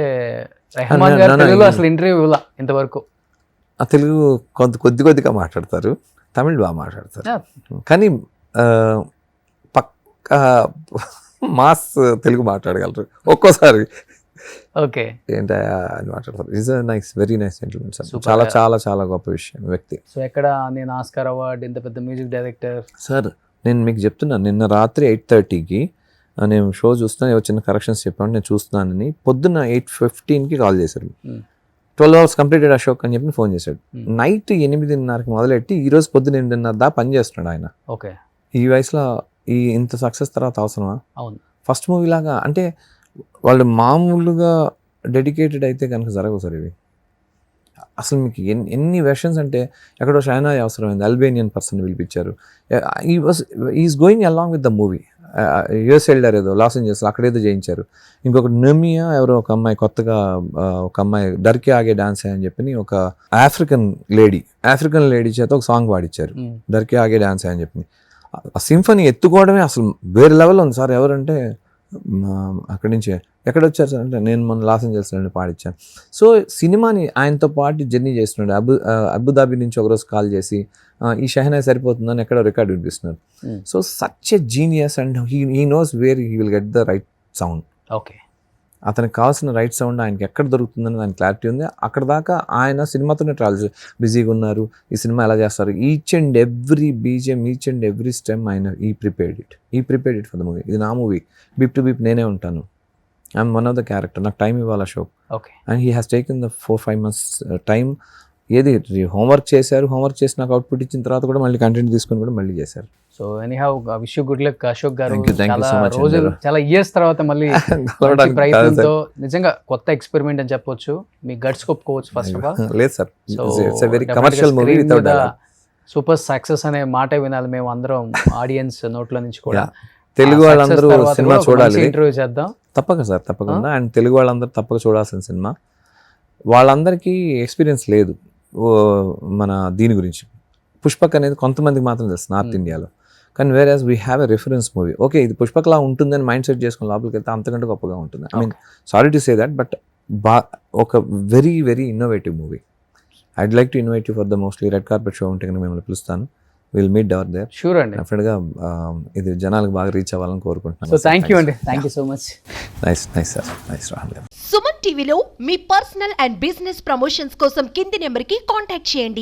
రెహమాన్ గారు తెలుగులో అసలు ఇంటర్వ్యూ ఇలా ఇంతవరకు. ఆ తెలుగు కొద్దిగా మాట్లాడతారు, తమిళ్ బాగా మాట్లాడతారు, కానీ పక్కా మాస్ తెలుగు మాట్లాడగలరు ఒక్కోసారి. ఓకే, ఏంటా అని మాట్లాడతారు. Is nice, very nice gentlemen sir. చాలా చాలా చాలా గొప్ప విషయం వ్యక్తి. సో ఎక్కడ నేను ఆస్కార్ అవార్డ్, ఇంత పెద్ద మ్యూజిక్ డైరెక్టర్ సార్. నేను మీకు చెప్తున్నాను, నిన్న రాత్రి 8:30కి నేను షో చూస్తున్నాను, ఏవో చిన్న కరెక్షన్స్ చెప్పాను, నేను చూస్తున్నానని. పొద్దున్న 8:15కి కాల్ చేశారు. 12 hours కంప్లీటెడ్ అశోక్ అని చెప్పి ఫోన్ చేశాడు. నైట్ 8:30కి మొదలెట్టి ఈరోజు పొద్దున్న 8:30 దాకా పని చేస్తున్నాడు ఆయన. ఓకే, ఈ వయసులో ఇంత సక్సెస్ తర్వాత అవసరమా? అవును. ఫస్ట్ మూవీ లాగా అంటే వాళ్ళు మామూలుగా డెడికేటెడ్ అయితే కనుక జరగవు సార్ ఇవి. అసలు మీకు ఎన్ని వెర్షన్స్ అంటే ఎక్కడో షైనాయ్ అవసరమైంది, అల్బేనియన్ పర్సన్ పిలిపించారు. Is going along with the movie. US elder ఏదో లాస్ ఏంజల్స్ అక్కడేదో చేయించారు. ఇంకొక నెమియా ఎవరో ఒక అమ్మాయి కొత్తగా ఒక అమ్మాయి డర్కి ఆగే డాన్స్ అని చెప్పి ఒక ఆఫ్రికన్ లేడీ చేత ఒక సాంగ్ పాడిచ్చారు, డర్కి ఆగే డాన్స్ అని చెప్పి. ఆ సింఫనీ ఎత్తుకోవడమే అసలు వేరే లెవెల్ ఉంది సార్. ఎవరంటే అక్కడి నుంచి ఎక్కడ వచ్చారు సార్ అంటే నేను మన లాస్ ఏంజల్స్ నుండి పాడిచ్చాను. సో సినిమాని ఆయనతో పాటు జర్నీ చేస్తున్నాడు. అబుదాబి నుంచి ఒకరోజు కాల్ చేసి ఈ షహనాయ్ సరిపోతుందని ఎక్కడో రికార్డు వినిపిస్తున్నారు. So such a genius and he knows where he will get the right sound. Okay, అతనికి కావాల్సిన రైట్ సౌండ్ ఆయనకి ఎక్కడ దొరుకుతుందని దాని క్లారిటీ ఉంది. అక్కడ దాకా ఆయన సినిమాతోనే ట్రావెల్ బిజీగా ఉన్నారు. ఈ సినిమా ఎలా చేస్తారు, each and every BGM, each and every stem ఆయన ఈ prepared it for the movie. ఇది నా మూవీ, బీప్ టు బీప్ నేనే ఉంటాను, I'm one of the character, నాకు టైం ఇవ్వాలి Ashok. Okay, and he has taken the 4-5 months time. ఏది homework చేశారు, హోంవర్క్ చేసి నాకు అవుట్పుట్ ఇచ్చిన తర్వాత కూడా మళ్ళీ కంటెంట్ తీసుకొని కూడా మళ్ళీ చేశారు. So anyhow wish you good luck Ashok garu. Thank you so much, రోజులు చాలా ఇయర్స్ తర్వాత మళ్ళీ మంచి ప్రయత్నంతో నిజంగా కొత్త ఎక్స్పెరిమెంట్ అని చెప్పొచ్చు. మీ గట్స్ కొప్పుకోవచ్చు ఫస్ట్ ఆఫ్ ఆల్. లేదు sir, it's a very commercial movie without dialogue. Super success అనే మాట వినాలి మేము అందరం, ఆడియన్స్ నోట్ల నుంచి కూడా. తెలుగు వాళ్ళందరూ సినిమా చూడాలి, ఇంటర్వ్యూ చేద్దాం తప్పక సార్, తప్పకుండా. అండ్ తెలుగు వాళ్ళందరూ తప్పక చూడాల్సిన సినిమా. వాళ్ళందరికీ ఎక్స్పీరియన్స్ లేదు మన దీని గురించి. పుష్పక్ అనేది కొంతమందికి మాత్రం తెలుసు నార్త్ ఇండియాలో, కానీ where as we have a reference movie. Okay, ఇది పుష్పక్లా ఉంటుందని మైండ్ సెట్ చేసుకుని లోపలికి వెళ్తే అంతకంటే గొప్పగా ఉంటుంది. I mean sorry to say that, but ఒక very very innovative movie. I'd like to invite you for the mostly red carpet show ఉంటే కనుక మిమ్మల్ని పిలుస్తాను. Will meet our there. Sure అండి. డెఫినెట్గా ఇది జనాలకు బాగా రీచ్ అవ్వాలని కోరుకుంటున్నాను. సో థ్యాంక్ యూ అండి, thank you so much. Nice sir, nice Rahul. Suman టీవీలో మీ పర్సనల్ అండ్ బిజినెస్ ప్రమోషన్స్ కోసం కింది నెంబర్కి కాంటాక్ట్ చేయండి.